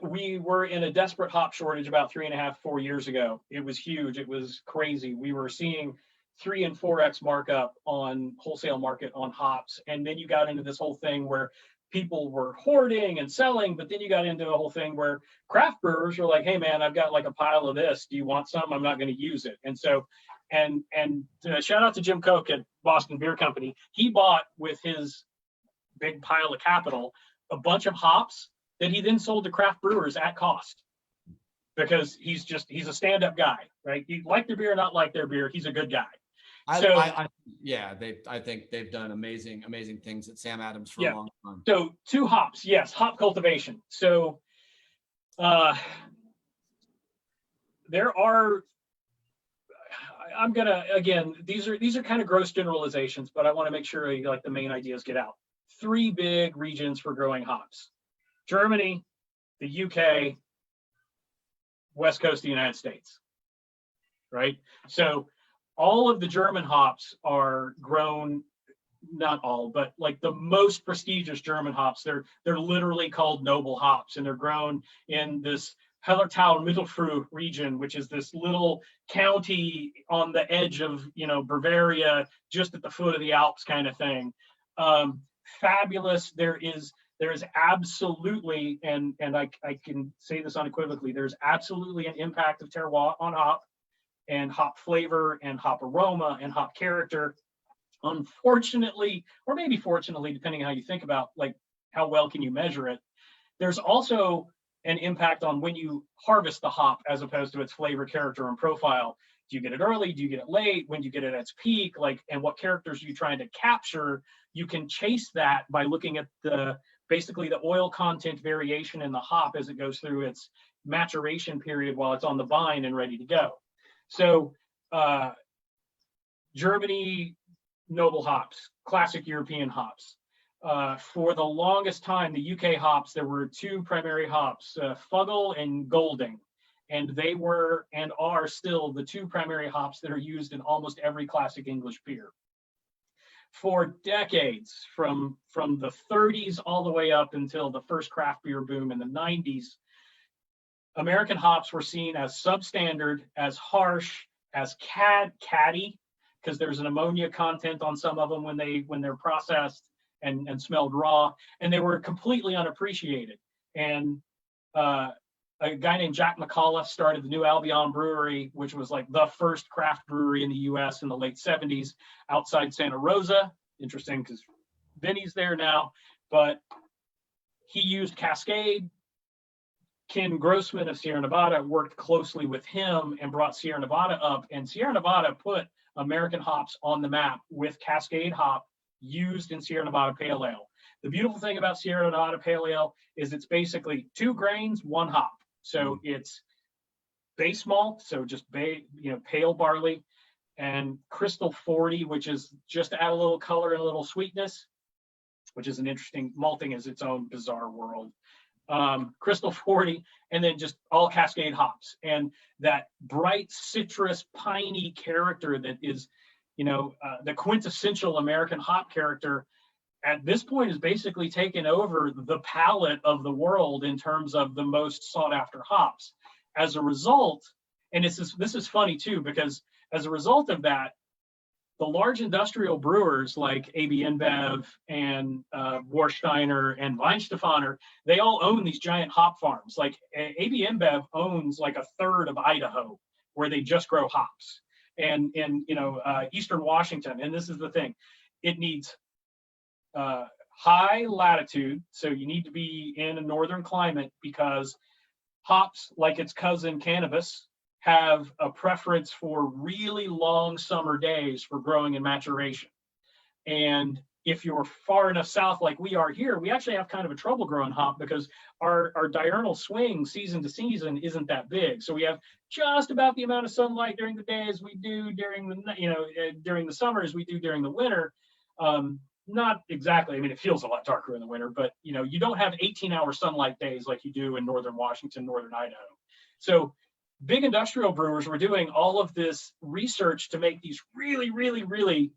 We were in a desperate hop shortage about 3.5, 4 years ago. It was huge. It was crazy. We were seeing 3 and 4x markup on wholesale market on hops. And then you got into this whole thing where people were hoarding and selling, but then you got into a whole thing where craft brewers were like, hey man, I've got like a pile of this. Do you want some? I'm not going to use it. And so, and shout out to Jim Koch at Boston Beer Company. He bought with his big pile of capital a bunch of hops that he then sold to craft brewers at cost, because he's a stand-up guy, right? You like their beer or not like their beer, he's a good guy. I think they've done amazing things at Sam Adams for a long time. So 2 hops, yes, hop cultivation. So there are, I'm gonna, again, these are kind of gross generalizations, but I want to make sure like the main ideas get out. 3 big regions for growing hops: Germany, the UK, West Coast of the United States, right? So all of the German hops are grown, not all, but like the most prestigious German hops, they're literally called noble hops, and they're grown in this Hellertal Mittelfruh region, which is this little county on the edge of, Bavaria, just at the foot of the Alps kind of thing. Fabulous. There is absolutely, and I can say this unequivocally, there's absolutely an impact of terroir on hop and hop flavor and hop aroma and hop character. Unfortunately, or maybe fortunately, depending on how you think about like how well can you measure it, there's also an impact on when you harvest the hop as opposed to its flavor, character, and profile. Do you get it early? Do you get it late? When do you get it at its peak? And what characters are you trying to capture? You can chase that by looking at basically the oil content variation in the hop as it goes through its maturation period while it's on the vine and ready to go. So Germany, noble hops, classic European hops. For the longest time, the UK hops, there were two primary hops, Fuggle and Golding. And they were and are still the two primary hops that are used in almost every classic English beer. For decades, from the 30s all the way up until the first craft beer boom in the 90s, American hops were seen as substandard, as harsh, as catty, because there's an ammonia content on some of them when they're processed and smelled raw, and they were completely unappreciated. And a guy named Jack McCullough started the New Albion Brewery, which was like the first craft brewery in the US in the late 70s outside Santa Rosa. Interesting because Vinny's there now, but he used Cascade. Ken Grossman of Sierra Nevada worked closely with him and brought Sierra Nevada up, and Sierra Nevada put American hops on the map with Cascade hop used in Sierra Nevada Pale Ale. The beautiful thing about Sierra Nevada Pale Ale is it's basically 2 grains, 1 hop. So it's base malt, so just pale barley, and Crystal 40, which is just to add a little color and a little sweetness, which is an interesting, malting is its own bizarre world. Crystal 40, and then just all Cascade hops, and that bright citrus piney character that is, the quintessential American hop character at this point is basically taken over the palette of the world in terms of the most sought after hops. As a result, and this is funny too, because as a result of that, the large industrial brewers like AB InBev and Warsteiner and Weinstefaner, they all own these giant hop farms. Like AB InBev owns like a third of Idaho, where they just grow hops, and in Eastern Washington. And this is the thing, it needs high latitude, so you need to be in a northern climate, because hops, like its cousin cannabis, have a preference for really long summer days for growing and maturation. And if you're far enough south like we are here, we actually have kind of a trouble growing hop because our diurnal swing season to season isn't that big. So we have just about the amount of sunlight during the day as we do during the during the summer as we do during the winter. Not exactly. I mean, it feels a lot darker in the winter, but you don't have 18-hour sunlight days like you do in northern Washington, northern Idaho. So big industrial brewers were doing all of this research to make these really, really, really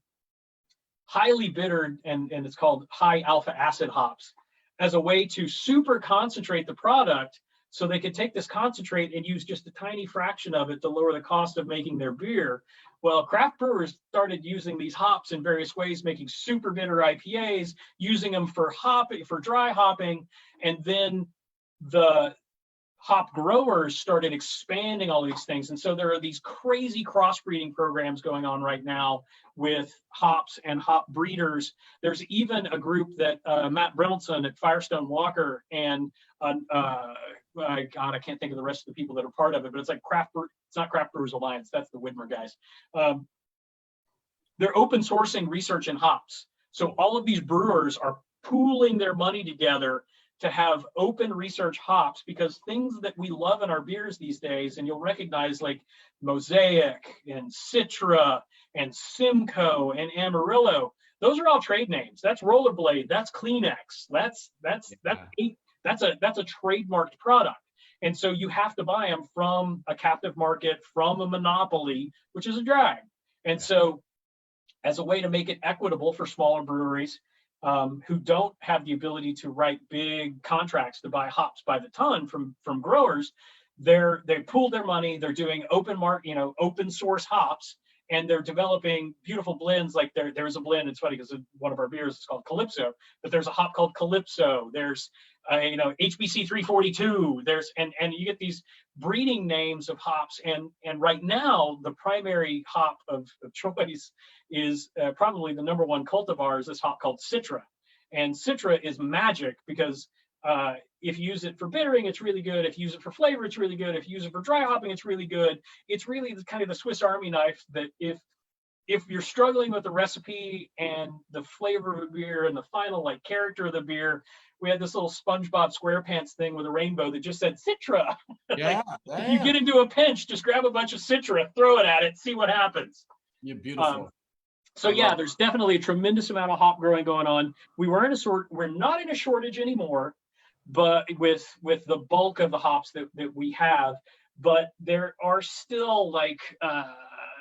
highly bittered, and it's called high alpha acid hops, as a way to super concentrate the product so they could take this concentrate and use just a tiny fraction of it to lower the cost of making their beer. Well, craft brewers started using these hops in various ways, making super bitter IPAs, using them for dry hopping, and then the hop growers started expanding all these things. And so there are these crazy crossbreeding programs going on right now with hops and hop breeders. There's even a group that Matt Brynildson at Firestone Walker and God, I can't think of the rest of the people that are part of it, but it's like it's not Craft Brewers Alliance, that's the Widmer guys. They're open sourcing research in hops. So all of these brewers are pooling their money together to have open research hops, because things that we love in our beers these days, and you'll recognize like Mosaic and Citra and Simcoe and Amarillo, those are all trade names. That's Rollerblade, that's Kleenex, that's a trademarked product. And so you have to buy them from a captive market, from a monopoly, which is a drag. And so as a way to make it equitable for smaller breweries, who don't have the ability to write big contracts to buy hops by the ton from growers, they pool their money. They're doing open source hops, and they're developing beautiful blends. Like there's a blend. It's funny because one of our beers is called Calypso, but there's a hop called Calypso. There's HBC 342. And you get these breeding names of hops. And right now the primary hop of choice is probably the number one cultivar is this hop called Citra. And Citra is magic because if you use it for bittering, it's really good. If you use it for flavor, it's really good. If you use it for dry hopping, it's really good. It's really kind of the Swiss Army knife that if if you're struggling with the recipe and the flavor of a beer and the final like character of the beer, we had this little SpongeBob SquarePants thing with a rainbow that just said Citra. Yeah, Like, if you get into a pinch, just grab a bunch of Citra, throw it at it, see what happens. You're beautiful. So yeah, there's definitely a tremendous amount of hop growing going on. We're not in a shortage anymore, but with the bulk of the hops that we have, but there are still like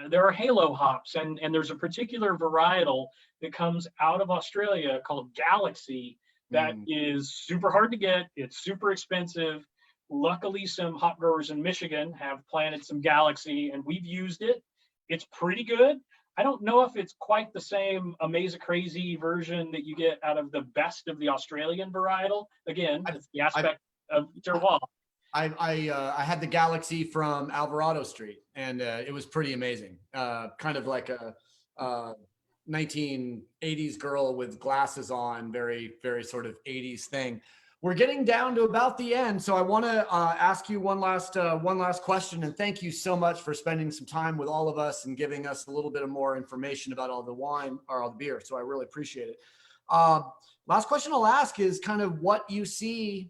there are halo hops, and there's a particular varietal that comes out of Australia called Galaxy that is super hard to get. It's super expensive. Luckily, some hop growers in Michigan have planted some Galaxy, and we've used it. It's pretty good. I don't know if it's quite the same Amaze Crazy version that you get out of the best of the Australian varietal. Again, it's the aspect of terroir. I had the Galaxy from Alvarado Street, and it was pretty amazing. Kind of like a 1980s girl with glasses on, very, very sort of 80s thing. We're getting down to about the end, so I want to ask you one last question, and thank you so much for spending some time with all of us and giving us a little bit of more information about all the wine or all the beer. So I really appreciate it. Last question I'll ask is kind of what you see.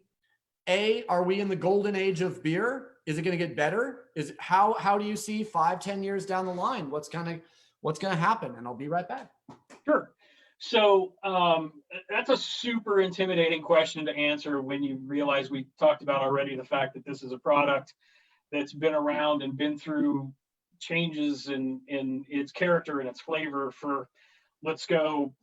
Are we in the golden age of beer? Is it going to get better? How do you see 5-10 years down the line? What's going to happen? And I'll be right back. Sure. So that's a super intimidating question to answer when you realize we talked about already the fact that this is a product that's been around and been through changes in its character and its flavor for, let's go,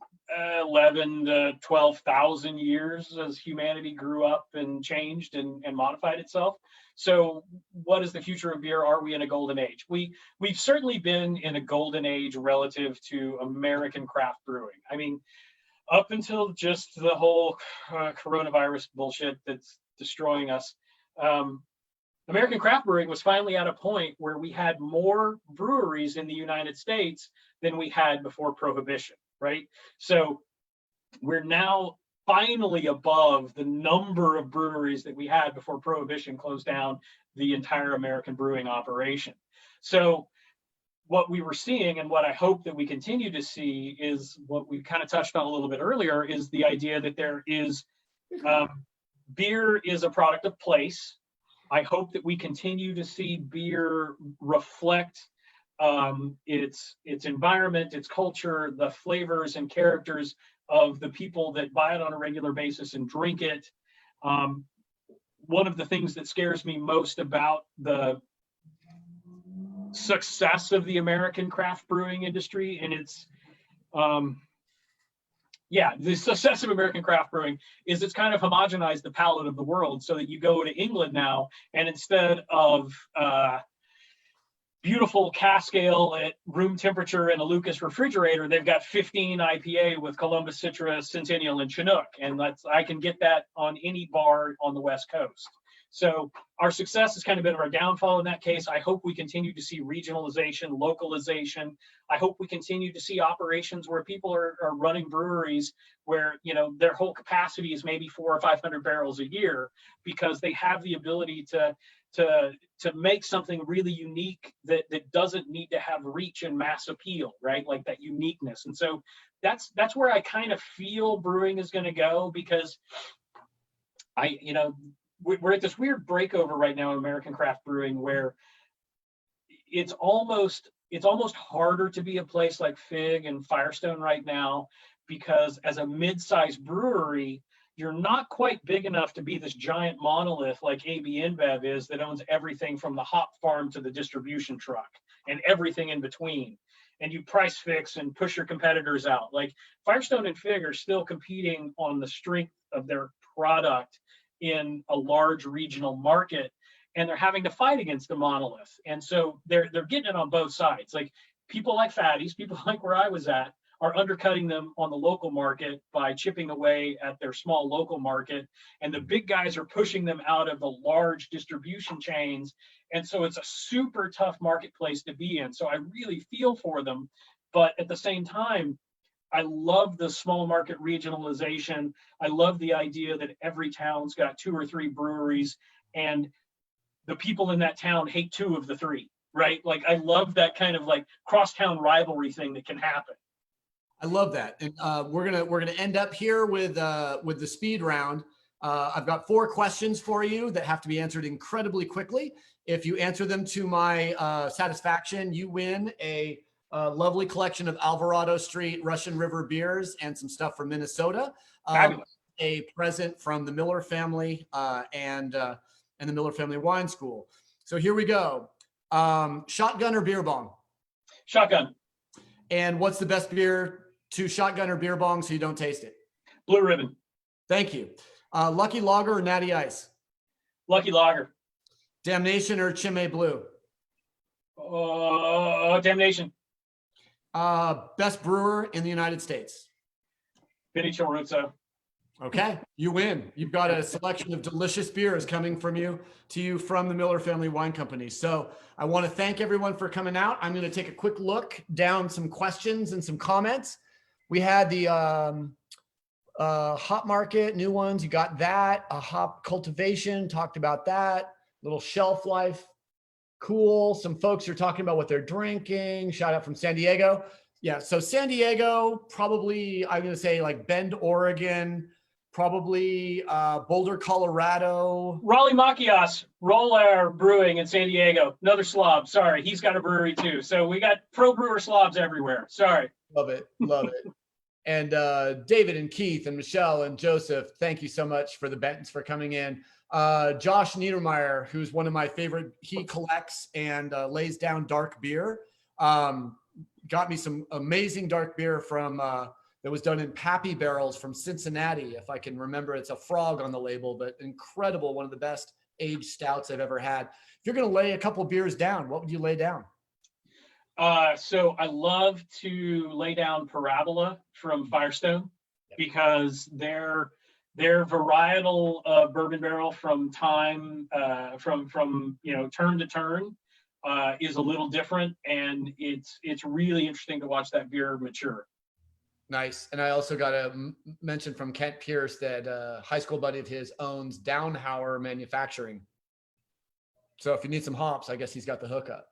11 to 12,000 years as humanity grew up and changed and modified itself. So what is the future of beer? Are we in a golden age? We've certainly been in a golden age relative to American craft brewing. I mean, up until just the whole coronavirus bullshit that's destroying us, American craft brewing was finally at a point where we had more breweries in the United States than we had before Prohibition, right? So we're now finally above the number of breweries that we had before Prohibition closed down the entire American brewing operation. So what we were seeing, and what I hope that we continue to see, is what we kind of touched on a little bit earlier, is the idea that there is beer is a product of place. I hope that we continue to see beer reflect its environment, its culture, the flavors and characters of the people that buy it on a regular basis and drink it. One of the things that scares me most about the success of the American craft brewing industry, and the success of American craft brewing is it's kind of homogenized the palate of the world, so that you go to England now, and instead of beautiful cask ale at room temperature in a Lucas refrigerator, they've got 15 IPA with Columbus Citra, Centennial, and Chinook. And I can get that on any bar on the West Coast. So our success has kind of been our downfall in that case. I hope we continue to see regionalization, localization. I hope we continue to see operations where people are running breweries where, you know, their whole capacity is maybe 400 or 500 barrels a year, because they have the ability to make something really unique that doesn't need to have reach and mass appeal, right? Like that uniqueness. And so that's where I kind of feel brewing is going to go, because we're at this weird breakover right now in American craft brewing where it's almost harder to be a place like Fig and Firestone right now, because as a mid-sized brewery, you're not quite big enough to be this giant monolith like AB InBev is, that owns everything from the hop farm to the distribution truck and everything in between. And you price fix and push your competitors out. Like Firestone and Fig are still competing on the strength of their product in a large regional market, and they're having to fight against the monolith. And so they're getting it on both sides. Like people like Fatty's, people like where I was at, are undercutting them on the local market by chipping away at their small local market. And the big guys are pushing them out of the large distribution chains. And so it's a super tough marketplace to be in. So I really feel for them. But at the same time, I love the small market regionalization. I love the idea that every town's got 2 or 3 breweries, and the people in that town hate 2 of the 3. right? Like I love that kind of like crosstown rivalry thing that can happen. I love that. And we're gonna end up here with the speed round. I've got 4 questions for you that have to be answered incredibly quickly. If you answer them to my satisfaction, you win a lovely collection of Alvarado Street Russian River beers and some stuff from Minnesota. Fabulous. A present from the Miller family and the Miller Family Wine School. So here we go. Shotgun or beer bong? Shotgun. And what's the best beer to shotgun or beer bong so you don't taste it? Blue Ribbon. Thank you. Lucky Lager or Natty Ice? Lucky Lager. Damnation or Chimay Blue? Damnation. Best brewer in the United States? Vinny Choruzzo. Okay, you win. You've got a selection of delicious beers coming from you from the Miller Family Wine Company. So I want to thank everyone for coming out. I'm going to take a quick look down some questions and some comments. We had the hop market, new ones. You got that. A hop cultivation, talked about that. Little shelf life. Cool. Some folks are talking about what they're drinking. Shout out from San Diego. Yeah, so San Diego, probably, I'm going to say like Bend, Oregon, probably Boulder, Colorado. Raleigh Machias, Roller Brewing in San Diego. Another slob. Sorry, he's got a brewery too. So we got pro brewer slobs everywhere. Sorry. Love it. Love it. And David and Keith and Michelle and Joseph, thank you so much for the Bentons for coming in. Josh Niedermeyer, who's one of my favorite, he collects and lays down dark beer. Got me some amazing dark beer from that was done in Pappy barrels from Cincinnati. If I can remember, it's a frog on the label, but incredible. One of the best aged stouts I've ever had. If you're going to lay a couple beers down, what would you lay down? So I love to lay down Parabola from Firestone because their varietal bourbon barrel from time from turn to turn is a little different, and it's really interesting to watch that beer mature. Nice. And I also got to mention from Kent Pierce that a high school buddy of his owns Downhauer Manufacturing. So if you need some hops, I guess he's got the hookup.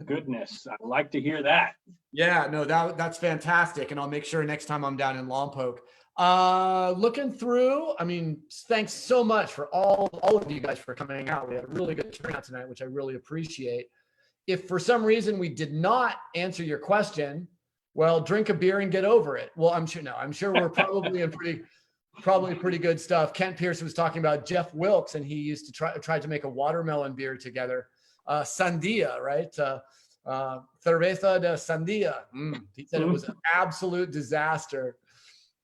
Goodness, I'd like to hear that. Yeah, no, that's fantastic. And I'll make sure next time I'm down in Lompoc. Looking through, I mean, thanks so much for all of you guys for coming out. We had a really good turnout tonight, which I really appreciate. If for some reason we did not answer your question, well, drink a beer and get over it. Well, I'm sure we're probably in pretty good stuff. Kent Pierce was talking about Jeff Wilkes, and he used to try to make a watermelon beer together. Sandia, right? Cerveza de Sandia. He said it was an absolute disaster.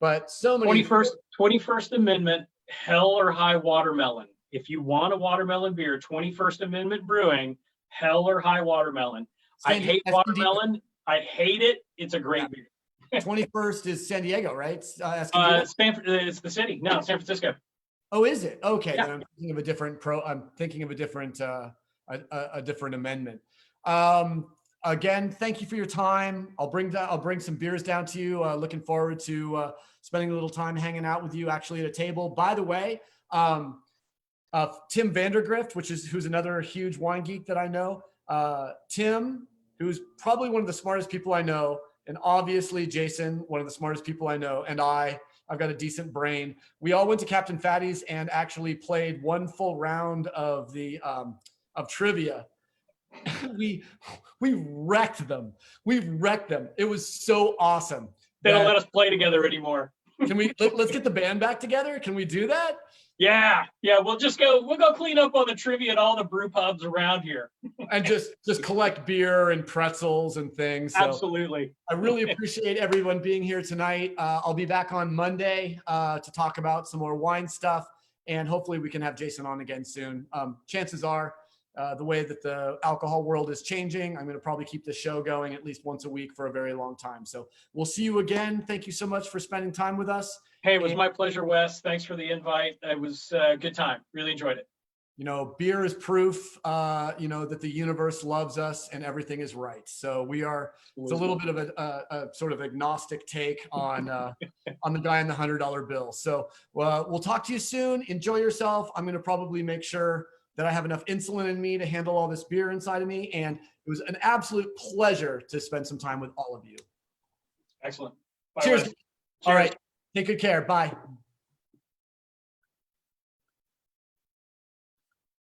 But so many 21st Amendment, hell or high watermelon. If you want a watermelon beer, 21st Amendment Brewing, hell or high watermelon. I hate watermelon. I hate it. It's a great beer. 21st is San Diego, right? Stanford, it's the city. No, San Francisco. Oh, is it? Okay, Yeah. then I'm thinking of a different amendment. Again, thank you for your time. I'll bring some beers down to you. Looking forward to spending a little time hanging out with you actually at a table. By the way, Tim Vandergrift, who's another huge wine geek that I know. Tim, who's probably one of the smartest people I know, and obviously Jason, one of the smartest people I know, and I've got a decent brain. We all went to Captain Fatty's and actually played one full round of the of trivia. we wrecked them. It was so awesome. They don't let us play together anymore. Can let's get the band back together? Can we do that? Yeah. We'll go clean up on the trivia at all the brew pubs around here. And just collect beer and pretzels and things. So absolutely. I really appreciate everyone being here tonight. I'll be back on Monday to talk about some more wine stuff, and hopefully we can have Jason on again soon. Chances are, the way that the alcohol world is changing, I'm going to probably keep the show going at least once a week for a very long time. So we'll see you again. Thank you so much for spending time with us. Hey, it was my pleasure, Wes. Thanks for the invite. It was a good time. Really enjoyed it. Beer is proof, that the universe loves us and everything is right. So it's a little bit of a sort of agnostic take on the guy in the $100 bill. So we'll talk to you soon. Enjoy yourself. I'm going to probably make sure that I have enough insulin in me to handle all this beer inside of me. And it was an absolute pleasure to spend some time with all of you. Excellent. Bye, Cheers. Wes. All right. Take good care. Bye.